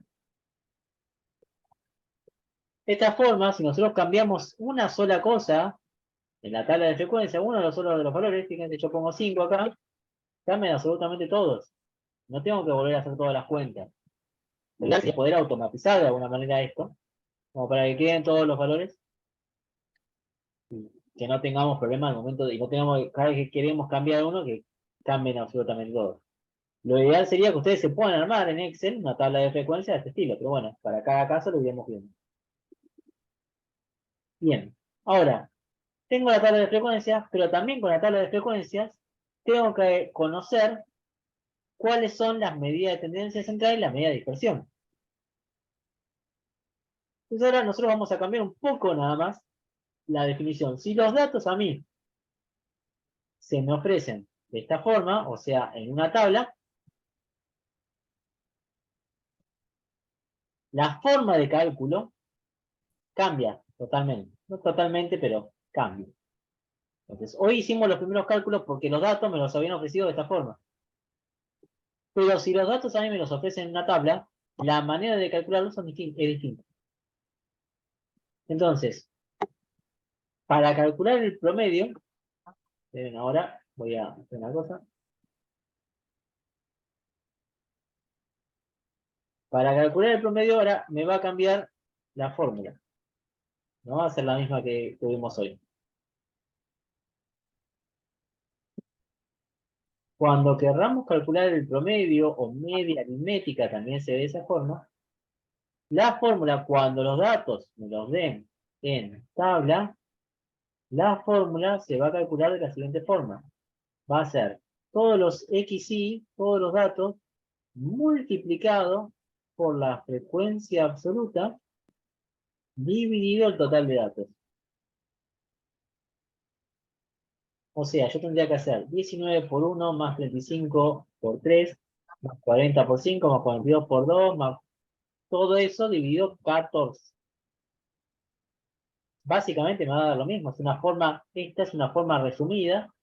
De esta forma, si nosotros cambiamos una sola cosa en la tabla de frecuencia, uno de los valores, fíjense, yo pongo 5 acá, cambian absolutamente todos. No tengo que volver a hacer todas las cuentas. Sería poder automatizar de alguna manera esto, como para que queden todos los valores, y que no tengamos problemas al momento de, y no tengamos, cada vez que queremos cambiar uno, que cambien absolutamente todos. Lo ideal sería que ustedes se puedan armar en Excel una tabla de frecuencia de este estilo, pero bueno, para cada caso lo iremos viendo. Bien, ahora, tengo la tabla de frecuencias, pero también con la tabla de frecuencias tengo que conocer cuáles son las medidas de tendencia central y las medidas de dispersión. Entonces ahora nosotros vamos a cambiar un poco nada más la definición. Si los datos a mí se me ofrecen de esta forma, o sea, en una tabla, la forma de cálculo cambia totalmente. No totalmente, pero cambia. Entonces, hoy hicimos los primeros cálculos porque los datos me los habían ofrecido de esta forma. Pero si los datos a mí me los ofrecen en una tabla, la manera de calcularlos es distinta. Entonces, para calcular el promedio, ahora voy a hacer una cosa. Para calcular el promedio ahora me va a cambiar la fórmula. No va a ser la misma que tuvimos hoy. Cuando querramos calcular el promedio o media aritmética, también se ve de esa forma, la fórmula, cuando los datos me los den en tabla, la fórmula se va a calcular de la siguiente forma. Va a ser todos los XY, todos los datos, multiplicado por la frecuencia absoluta, dividido el total de datos. O sea, yo tendría que hacer 19 por 1 más 35 por 3, más 40 por 5, más 42 por 2, más todo eso dividido 14. Básicamente me va a dar lo mismo. Es una forma, esta es una forma resumida.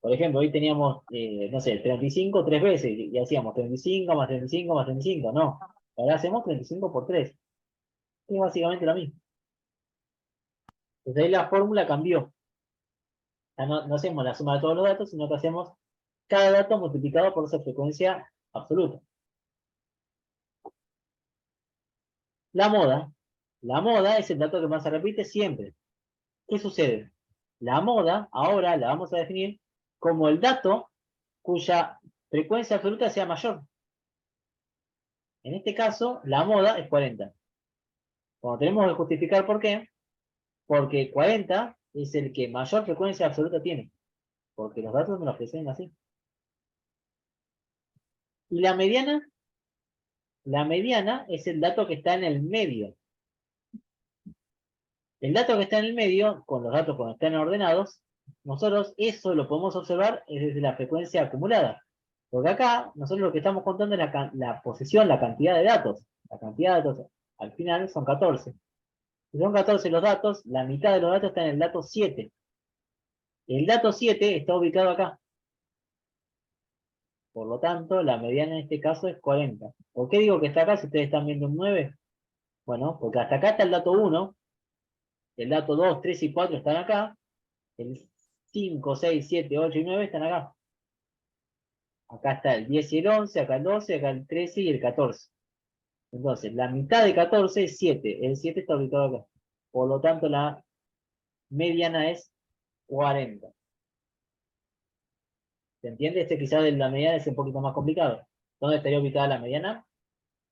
Por ejemplo, hoy teníamos, no sé, 35 tres veces y hacíamos 35 más 35 más 35. No, ahora hacemos 35 por 3. Es básicamente lo mismo. Entonces ahí la fórmula cambió. Ya no hacemos la suma de todos los datos, sino que hacemos cada dato multiplicado por esa frecuencia absoluta. La moda es el dato que más se repite siempre. ¿Qué sucede? La moda ahora la vamos a definir como el dato cuya frecuencia absoluta sea mayor. En este caso, la moda es 40. Cuando tenemos que justificar por qué, porque 40 es el que mayor frecuencia absoluta tiene. Porque los datos me lo ofrecen así. ¿Y la mediana? La mediana es el dato que está en el medio. El dato que está en el medio, con los datos cuando están ordenados, nosotros eso lo podemos observar desde la frecuencia acumulada. Porque acá, nosotros lo que estamos contando es la posición, la cantidad de datos. La cantidad de datos, al final, son 14. Si son 14 los datos, la mitad de los datos está en el dato 7. El dato 7 está ubicado acá. Por lo tanto, la mediana en este caso es 40. ¿Por qué digo que está acá si ustedes están viendo un 9? Bueno, porque hasta acá está el dato 1, el dato 2, 3 y 4 están acá, el 5, 6, 7, 8 y 9 están acá. Acá está el 10 y el 11, acá el 12, acá el 13 y el 14. Entonces, la mitad de 14 es 7. El 7 está ubicado acá. Por lo tanto, la mediana es 40. ¿Se entiende? Este quizás de la mediana es un poquito más complicado. ¿Dónde estaría ubicada la mediana?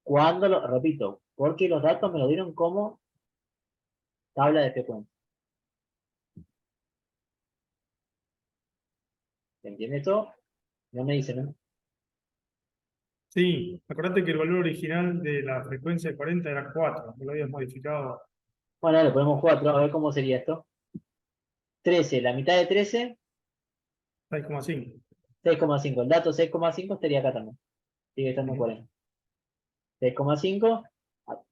Repito, porque los datos me lo dieron como tabla de frecuencia. ¿Se entiende esto? No me dicen, ¿no? Sí, acordate que el valor original de la frecuencia de 40 era 4, que lo habías modificado. Bueno, le ponemos 4, a ver cómo sería esto. 13, la mitad de 13, 6,5. 6,5. El dato 6,5 estaría acá también. Sigue estando en 40. 6,5.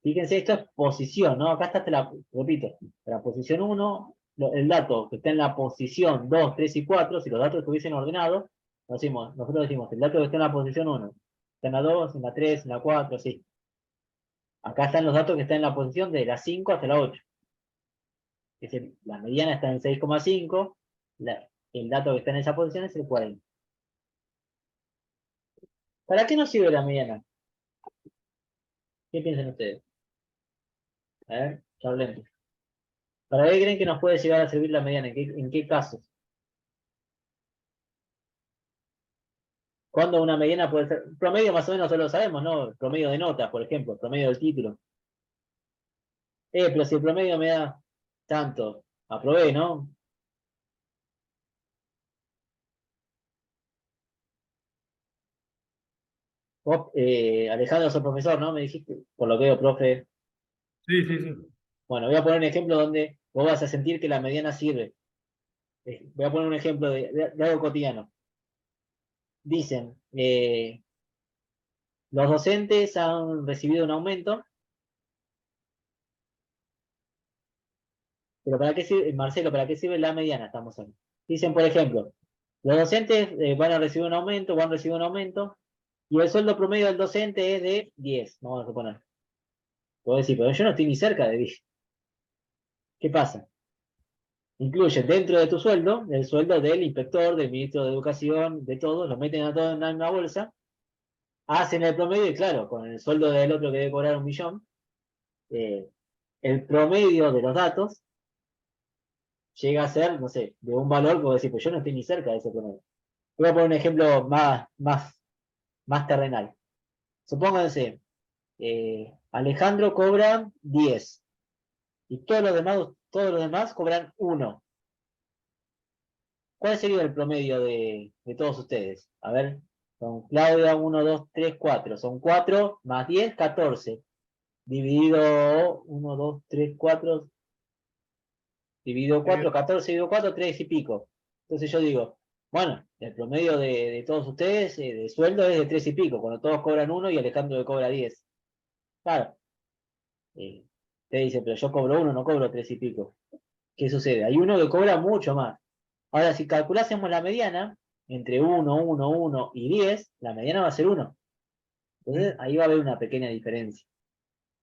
Fíjense, esto es posición, ¿no? Acá está, repito, la posición 1, el dato que está en la posición 2, 3 y 4, si los datos estuviesen ordenados, nosotros decimos, el dato que está en la posición 1, está en la 2, en la 3, en la 4, sí. Acá están los datos que están en la posición de la 5 hasta la 8. Es decir, la mediana está en 6,5, el dato que está en esa posición es el 40. ¿Para qué nos sirve la mediana? ¿Qué piensan ustedes? A ver, charlemos. ¿Para qué creen que nos puede llegar a servir la mediana? ¿En qué casos? ¿Cuándo una mediana puede ser? Promedio más o menos solo lo sabemos, ¿no? Promedio de notas, por ejemplo, promedio del título. Pero si el promedio me da tanto, aprobé, ¿no? Vos, Alejandro, sos profesor, ¿no? Me dijiste, por lo que veo, profe. Sí, sí, sí. Bueno, voy a poner un ejemplo donde vos vas a sentir que la mediana sirve. Voy a poner un ejemplo de algo cotidiano. Dicen, los docentes han recibido un aumento, pero ¿para qué sirve, Marcelo, para qué sirve la mediana? Estamos hablando. Dicen, por ejemplo, los docentes van a recibir un aumento, van a recibir un aumento, y el sueldo promedio del docente es de 10, vamos a suponer. Puedo decir, pero yo no estoy ni cerca de 10. ¿Qué pasa? Incluye dentro de tu sueldo, el sueldo del inspector, del ministro de Educación, de todos, lo meten a todos en una bolsa, hacen el promedio, y claro, con el sueldo del otro que debe cobrar 1.000.000, el promedio de los datos llega a ser, no sé, de un valor que vos decís, pues yo no estoy ni cerca de ese promedio. Voy a poner un ejemplo más terrenal. Supónganse, Alejandro cobra 10 y todos los demás cobran 1. ¿Cuál sería el promedio de todos ustedes? A ver, con Claudia 1, 2, 3, 4. Son 4 más 10, 14. Dividido 1, 2, 3, 4. Dividido 4, 14 dividido 4, 3 y pico. Entonces yo digo, bueno, el promedio de todos ustedes de sueldo es de 3 y pico, cuando todos cobran 1 y Alejandro le cobra 10. Claro. Te dice, pero yo cobro 1, no cobro 3 y pico. ¿Qué sucede? Hay uno que cobra mucho más. Ahora, si calculásemos la mediana, entre 1, 1, 1 y 10, la mediana va a ser 1. Entonces, ahí va a haber una pequeña diferencia.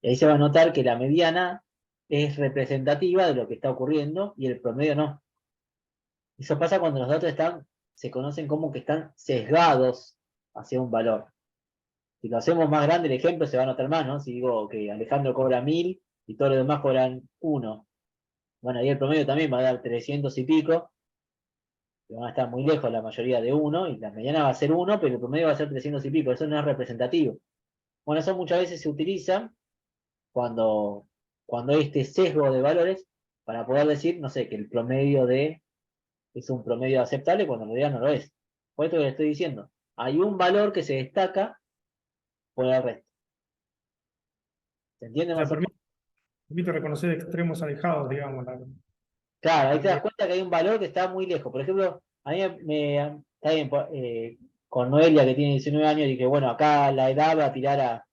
Y ahí se va a notar que la mediana es representativa de lo que está ocurriendo y el promedio no. Eso pasa cuando los datos se conocen como que están sesgados hacia un valor. Si lo hacemos más grande, el ejemplo se va a notar más, ¿no? Si digo que Alejandro cobra 1.000 y todos los demás cobran 1. Bueno, ahí el promedio también va a dar 300 y pico, que van a estar muy lejos la mayoría de 1, y la mediana va a ser 1, pero el promedio va a ser 300 y pico, eso no es representativo. Bueno, eso muchas veces se utiliza cuando hay este sesgo de valores para poder decir, no sé, que el promedio es un promedio aceptable cuando en realidad no lo es. Por esto que le estoy diciendo, hay un valor que se destaca por el resto. ¿Se entiende O sea, más o menos? permite reconocer extremos alejados, digamos. Claro, ahí te das cuenta que hay un valor que está muy lejos. Por ejemplo, a mí está bien, con Noelia que tiene 19 años, dije, bueno, acá la edad va a tirar a...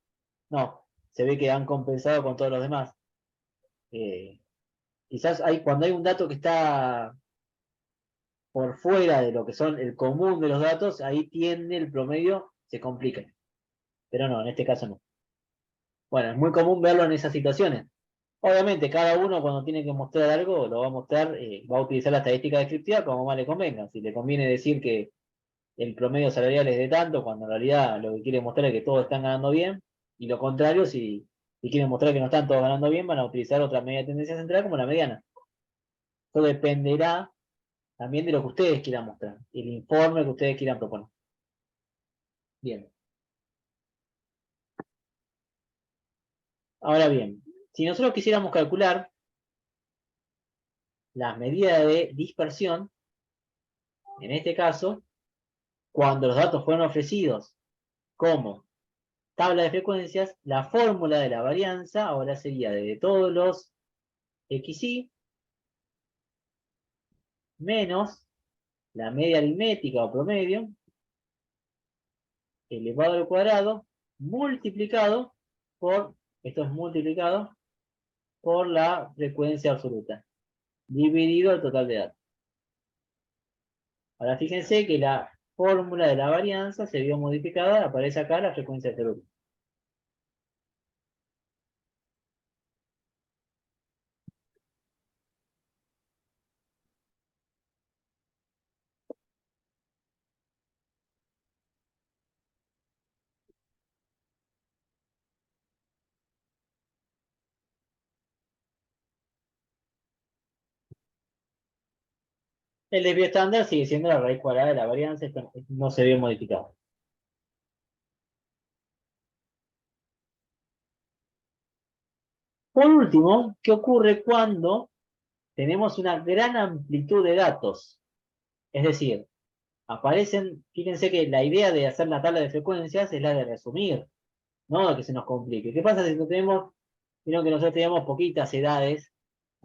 No, se ve que han compensado con todos los demás. Quizás cuando hay un dato que está por fuera de lo que son el común de los datos, ahí tiende el promedio, se complica. Pero no, en este caso no. Bueno, es muy común verlo en esas situaciones. Obviamente, cada uno cuando tiene que mostrar algo, lo va a mostrar, va a utilizar la estadística descriptiva como más le convenga. Si le conviene decir que el promedio salarial es de tanto, cuando en realidad lo que quiere mostrar es que todos están ganando bien, y lo contrario, si quieren mostrar que no están todos ganando bien, van a utilizar otra media de tendencia central como la mediana. Eso dependerá también de lo que ustedes quieran mostrar, el informe que ustedes quieran proponer. Bien. Ahora bien, si nosotros quisiéramos calcular las medidas de dispersión, en este caso, cuando los datos fueron ofrecidos como tabla de frecuencias, la fórmula de la varianza ahora sería de todos los xy menos la media aritmética o promedio elevado al cuadrado multiplicado por, esto es multiplicado por la frecuencia absoluta, dividido el total de datos. Ahora fíjense que la fórmula de la varianza se vio modificada, aparece acá la frecuencia absoluta. El desvío estándar sigue siendo la raíz cuadrada de la varianza, esto no se vio modificado. Por último, ¿qué ocurre cuando tenemos una gran amplitud de datos? Es decir, aparecen, fíjense que la idea de hacer la tabla de frecuencias es la de resumir, no de que se nos complique. ¿Qué pasa si no tenemos, vieron que nosotros tenemos poquitas edades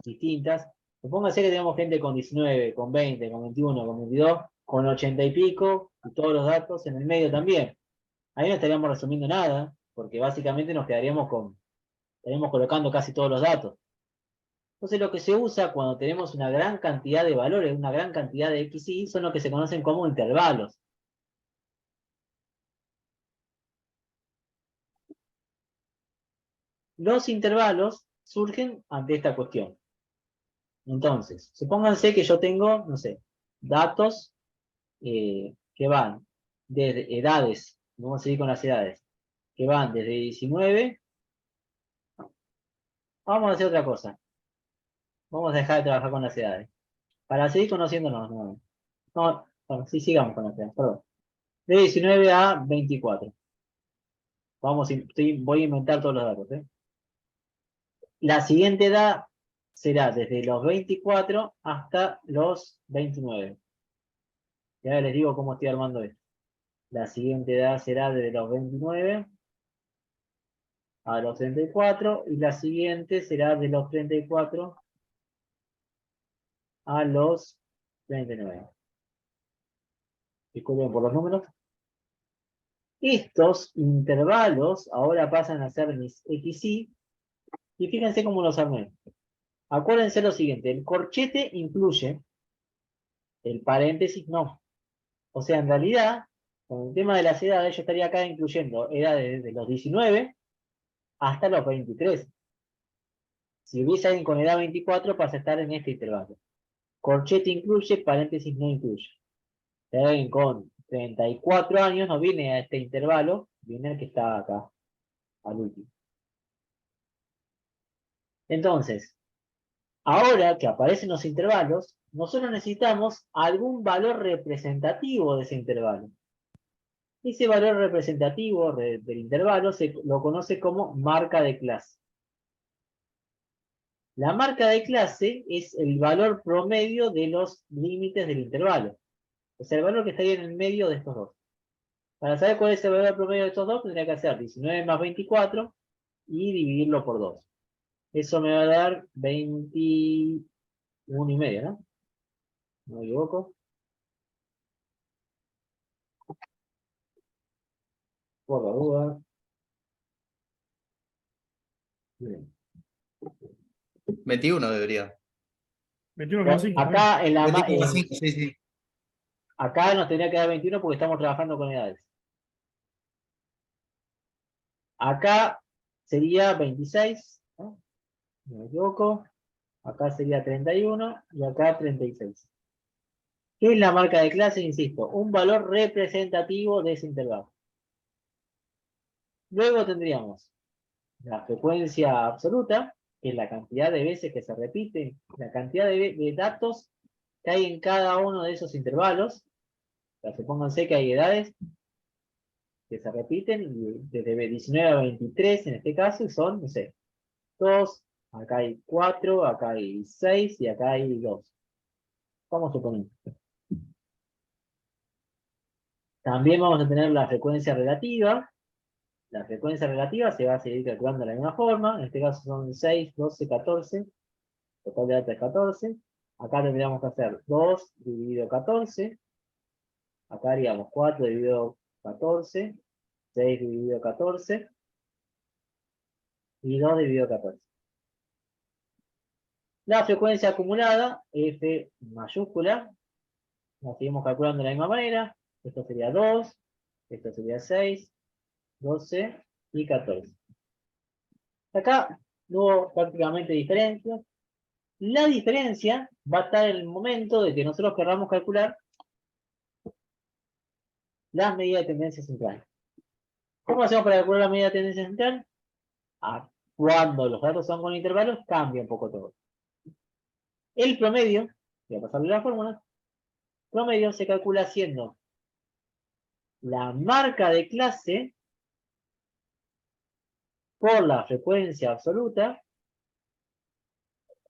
distintas? Supóngase que tenemos gente con 19, con 20, con 21, con 22, con 80 y pico, y todos los datos en el medio también. Ahí no estaríamos resumiendo nada, porque básicamente nos quedaríamos estaríamos colocando casi todos los datos. Entonces lo que se usa cuando tenemos una gran cantidad de valores, una gran cantidad de xy, son lo que se conocen como intervalos. Los intervalos surgen ante esta cuestión. Entonces, supónganse que yo tengo, no sé, datos que van de edades, vamos a seguir con las edades, que van desde 19, vamos a hacer otra cosa, vamos a dejar de trabajar con las edades, para seguir conociéndonos, no, sí, sigamos con las edades, perdón, de 19 a 24, voy a inventar todos los datos, ¿eh? La siguiente edad será desde los 24 hasta los 29. Y ahora les digo cómo estoy armando esto. La siguiente edad será desde los 29 a los 34 y la siguiente será de los 34 a los 39. Disculpen por los números. Estos intervalos ahora pasan a ser mis xy y fíjense cómo los armé. Acuérdense lo siguiente, el corchete incluye, el paréntesis no. O sea, en realidad, con el tema de las edades, yo estaría acá incluyendo edades de los 19 hasta los 23. Si hubiese alguien con edad 24, pasa a estar en este intervalo. Corchete incluye, paréntesis no incluye. Si alguien con 34 años no viene a este intervalo, viene el que está acá, al último. Entonces, ahora que aparecen los intervalos, nosotros necesitamos algún valor representativo de ese intervalo. Ese valor representativo del intervalo se lo conoce como marca de clase. La marca de clase es el valor promedio de los límites del intervalo. O sea, el valor que estaría en el medio de estos dos. Para saber cuál es el valor promedio de estos dos, tendría que hacer 19 más 24 y dividirlo por 2. Eso me va a dar 21 y medio, ¿no? No me equivoco. Por la duda. Bien. 21 debería. 21,5. Acá, en la, 21,5, sí, sí. acá nos tendría que dar 21 porque estamos trabajando con edades. Acá sería 26, ¿no? No me equivoco. Acá sería 31 y acá 36. ¿Qué es la marca de clase? Insisto, un valor representativo de ese intervalo. Luego tendríamos la frecuencia absoluta, que es la cantidad de veces que se repite, la cantidad de datos que hay en cada uno de esos intervalos. O sea, supónganse que hay edades que se repiten, y desde 19 a 23 en este caso, y son, no sé, 2, acá hay 4, acá hay 6 y acá hay 2. Vamos a suponer. También vamos a tener la frecuencia relativa. La frecuencia relativa se va a seguir calculando de la misma forma. En este caso son 6, 12, 14. Total de datos es 14. Acá tendríamos que hacer 2 dividido 14. Acá haríamos 4 dividido 14. 6 dividido 14. Y 2 dividido 14. La frecuencia acumulada, F mayúscula, la seguimos calculando de la misma manera. Esto sería 2, esto sería 6, 12 y 14. Acá no hubo prácticamente diferencia. La diferencia va a estar en el momento de que nosotros queramos calcular las medidas de tendencia central. ¿Cómo hacemos para calcular la medida de tendencia central? Cuando los datos son con intervalos, cambia un poco todo. El promedio, voy a pasarle la fórmula, promedio se calcula haciendo la marca de clase por la frecuencia absoluta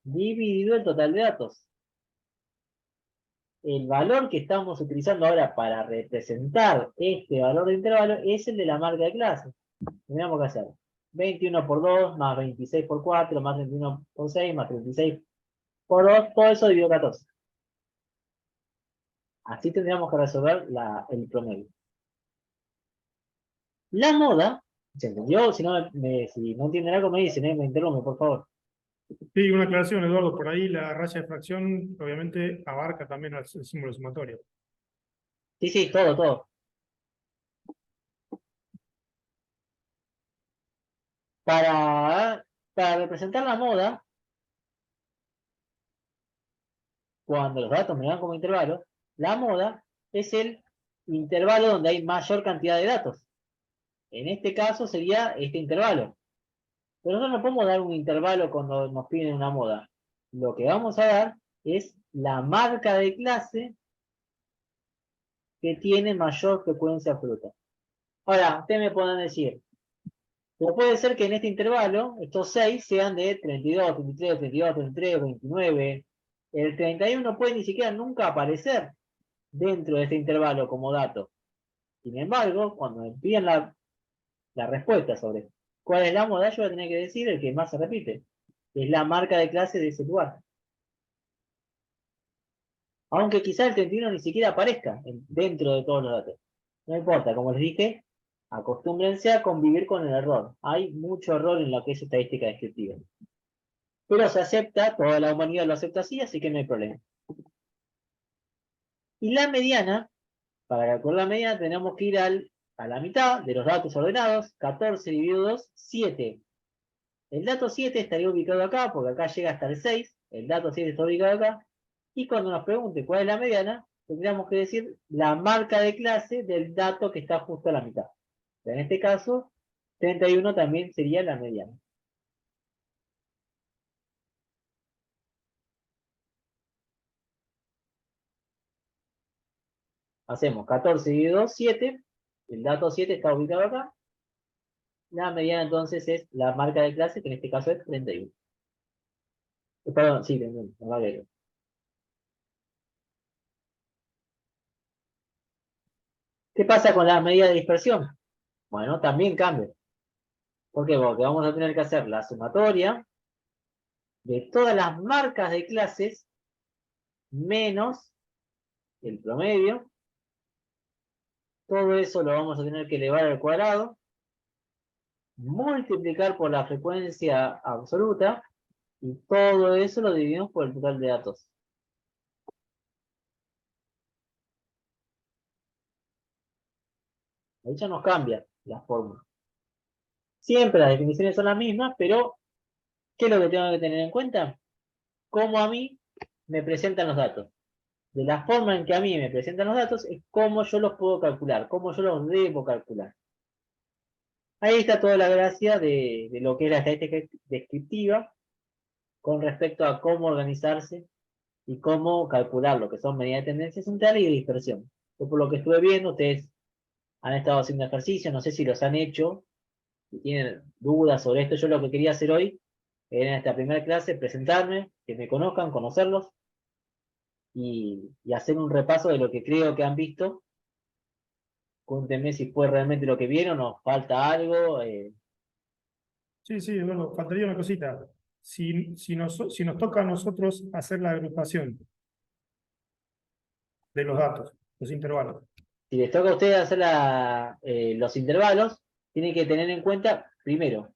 dividido el total de datos. El valor que estamos utilizando ahora para representar este valor de intervalo es el de la marca de clase. Tenemos que hacer 21 por 2 más 26 por 4 más 31 por 6 más 36 por 2, todo eso dividido 14. Así tendríamos que resolver el promedio. La moda, ¿se entendió? Si no, si no entienden algo me dicen, me interrumpen, por favor. Sí, una aclaración, Eduardo. Por ahí la raya de fracción obviamente abarca también el símbolo sumatorio. Sí, sí, todo. Para representar la moda, cuando los datos me dan como intervalo, la moda es el intervalo donde hay mayor cantidad de datos. En este caso sería este intervalo. Pero nosotros no podemos dar un intervalo cuando nos piden una moda. Lo que vamos a dar es la marca de clase que tiene mayor frecuencia absoluta. Ahora, ustedes me pueden decir, pero puede ser que en este intervalo, estos 6 sean de 32, 33, 32, 33, 29. El 31 puede ni siquiera nunca aparecer dentro de este intervalo como dato. Sin embargo, cuando me piden la respuesta sobre cuál es la moda, yo voy a tener que decir el que más se repite. Es la marca de clase de ese lugar. Aunque quizá el 31 ni siquiera aparezca dentro de todos los datos. No importa, como les dije, acostúmbrense a convivir con el error. Hay mucho error en lo que es estadística descriptiva. Pero se acepta, toda la humanidad lo acepta así que no hay problema. Y la mediana, para calcular la mediana tenemos que ir a la mitad de los datos ordenados, 14 dividido 2, 7. El dato 7 estaría ubicado acá, porque acá llega hasta el 6, el dato 7 está ubicado acá, y cuando nos pregunte cuál es la mediana, tendríamos que decir la marca de clase del dato que está justo a la mitad. En este caso, 31 también sería la mediana. Hacemos 14 dividido 2, 7. El dato 7 está ubicado acá. La mediana entonces es la marca de clase, que en este caso es 31. Perdón, sí, 31. ¿Qué pasa con la medida de dispersión? Bueno, también cambia. ¿Por qué? Porque vamos a tener que hacer la sumatoria de todas las marcas de clases menos el promedio. Todo eso lo vamos a tener que elevar al cuadrado, multiplicar por la frecuencia absoluta, y todo eso lo dividimos por el total de datos. Ahí ya nos cambia la fórmula. Siempre las definiciones son las mismas, pero ¿qué es lo que tengo que tener en cuenta? Cómo a mí me presentan los datos. De la forma en que a mí me presentan los datos es cómo yo los puedo calcular, cómo yo los debo calcular. Ahí está toda la gracia de lo que es la estadística descriptiva con respecto a cómo organizarse y cómo calcular lo que son medidas de tendencia central y de dispersión. Yo por lo que estuve viendo, ustedes han estado haciendo ejercicios, no sé si los han hecho, si tienen dudas sobre esto. Yo lo que quería hacer hoy en esta primera clase presentarme, que me conozcan, conocerlos y hacer un repaso de lo que creo que han visto. Cuéntenme si fue realmente lo que vieron o falta algo. Sí, sí, bueno, faltaría una cosita. Si nos toca a nosotros hacer la agrupación de los datos, los intervalos. Si les toca a ustedes hacer los intervalos, tienen que tener en cuenta, primero,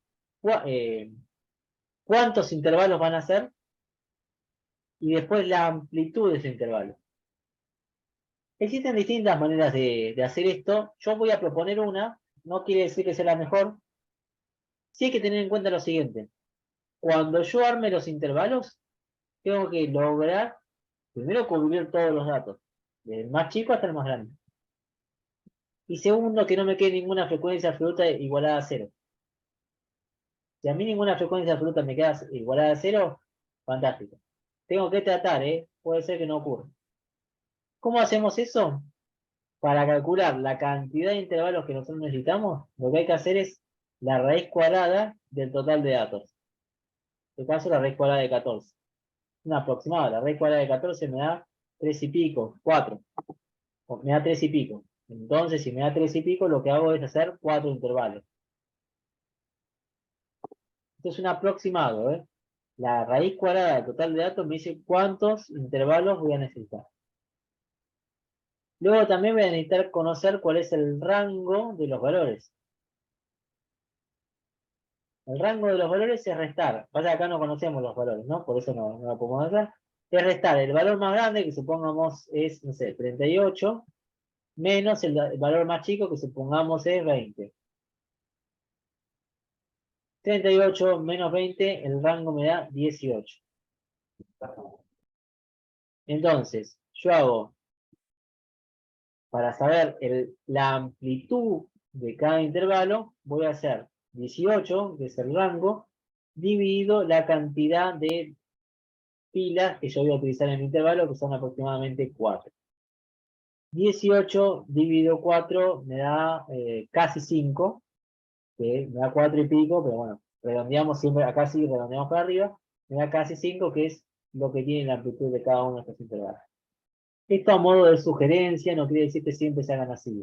cuántos intervalos van a hacer y después la amplitud de ese intervalo. Existen distintas maneras de hacer esto. Yo voy a proponer una, no quiere decir que sea la mejor. Sí hay que tener en cuenta lo siguiente. Cuando yo arme los intervalos, tengo que lograr, primero, cubrir todos los datos, desde el más chico hasta el más grande. Y segundo, que no me quede ninguna frecuencia absoluta igualada a cero. Si a mí ninguna frecuencia absoluta me queda igualada a cero, fantástico. Tengo que tratar, puede ser que no ocurra. ¿Cómo hacemos eso? Para calcular la cantidad de intervalos que nosotros necesitamos, lo que hay que hacer es la raíz cuadrada del total de datos. En este caso, la raíz cuadrada de 14. Una aproximada. La raíz cuadrada de 14 me da 3 y pico, 4. Me da 3 y pico. Entonces, si me da 3 y pico, lo que hago es hacer 4 intervalos. Esto es un aproximado, La raíz cuadrada del total de datos me dice cuántos intervalos voy a necesitar. Luego también voy a necesitar conocer cuál es el rango de los valores. El rango de los valores es restar. Pasa que acá no conocemos los valores, ¿no? Por eso no lo podemos hacer. Es restar el valor más grande, que supongamos es, no sé, 38, menos el valor más chico, que supongamos es 20. 38 menos 20, el rango me da 18. Entonces, yo hago, para saber la amplitud de cada intervalo, voy a hacer 18, que es el rango, dividido la cantidad de pilas que yo voy a utilizar en el intervalo, que son aproximadamente 4. 18 dividido 4 me da casi 5, que me da 4 y pico, pero bueno, redondeamos siempre, acá sí redondeamos para arriba, me da casi 5, que es lo que tiene la amplitud de cada uno de estos intervalos. Esto a modo de sugerencia, no quiere decir que siempre se hagan así,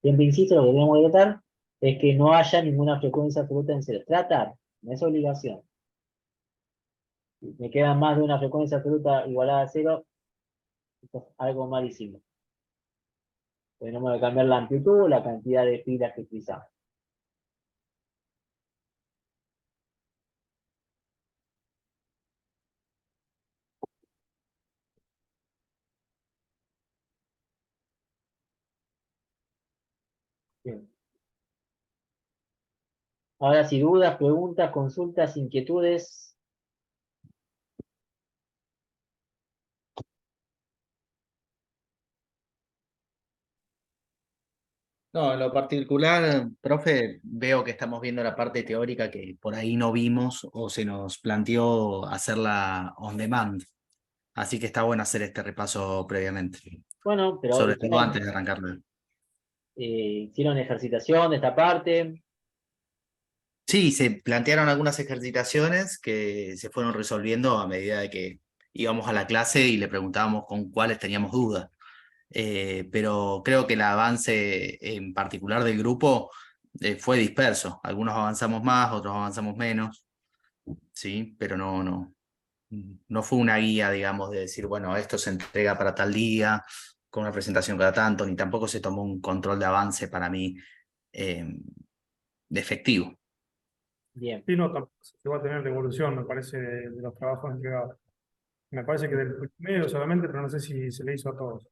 Siempre insisto, lo que tenemos que tratar es que no haya ninguna frecuencia absoluta en cero. Tratar, no es obligación. Si me queda más de una frecuencia absoluta igualada a 0, esto es algo malísimo. Tenemos que cambiar la amplitud o la cantidad de pilas que utilizamos. Bien. Ahora, si dudas, preguntas, consultas, inquietudes. No, en lo particular, profe, veo que estamos viendo la parte teórica que por ahí no vimos o se nos planteó hacerla on demand. Así que está bueno hacer este repaso previamente, Bueno, pero sobre todo antes de arrancarlo. hicieron ejercitación de esta parte. Sí, se plantearon algunas ejercitaciones que se fueron resolviendo a medida de que íbamos a la clase y le preguntábamos con cuáles teníamos dudas. Pero creo que el avance en particular del grupo fue disperso. Algunos avanzamos más, otros avanzamos menos, ¿sí? Pero no fue una guía, digamos, de decir, bueno, esto se entrega para tal día, con una presentación cada tanto, ni tampoco se tomó un control de avance para mí de efectivo. Bien. Sí, no, tampoco se va a tener devolución, me parece, de los trabajos entregados. Me parece que del primero solamente, pero no sé si se le hizo a todos.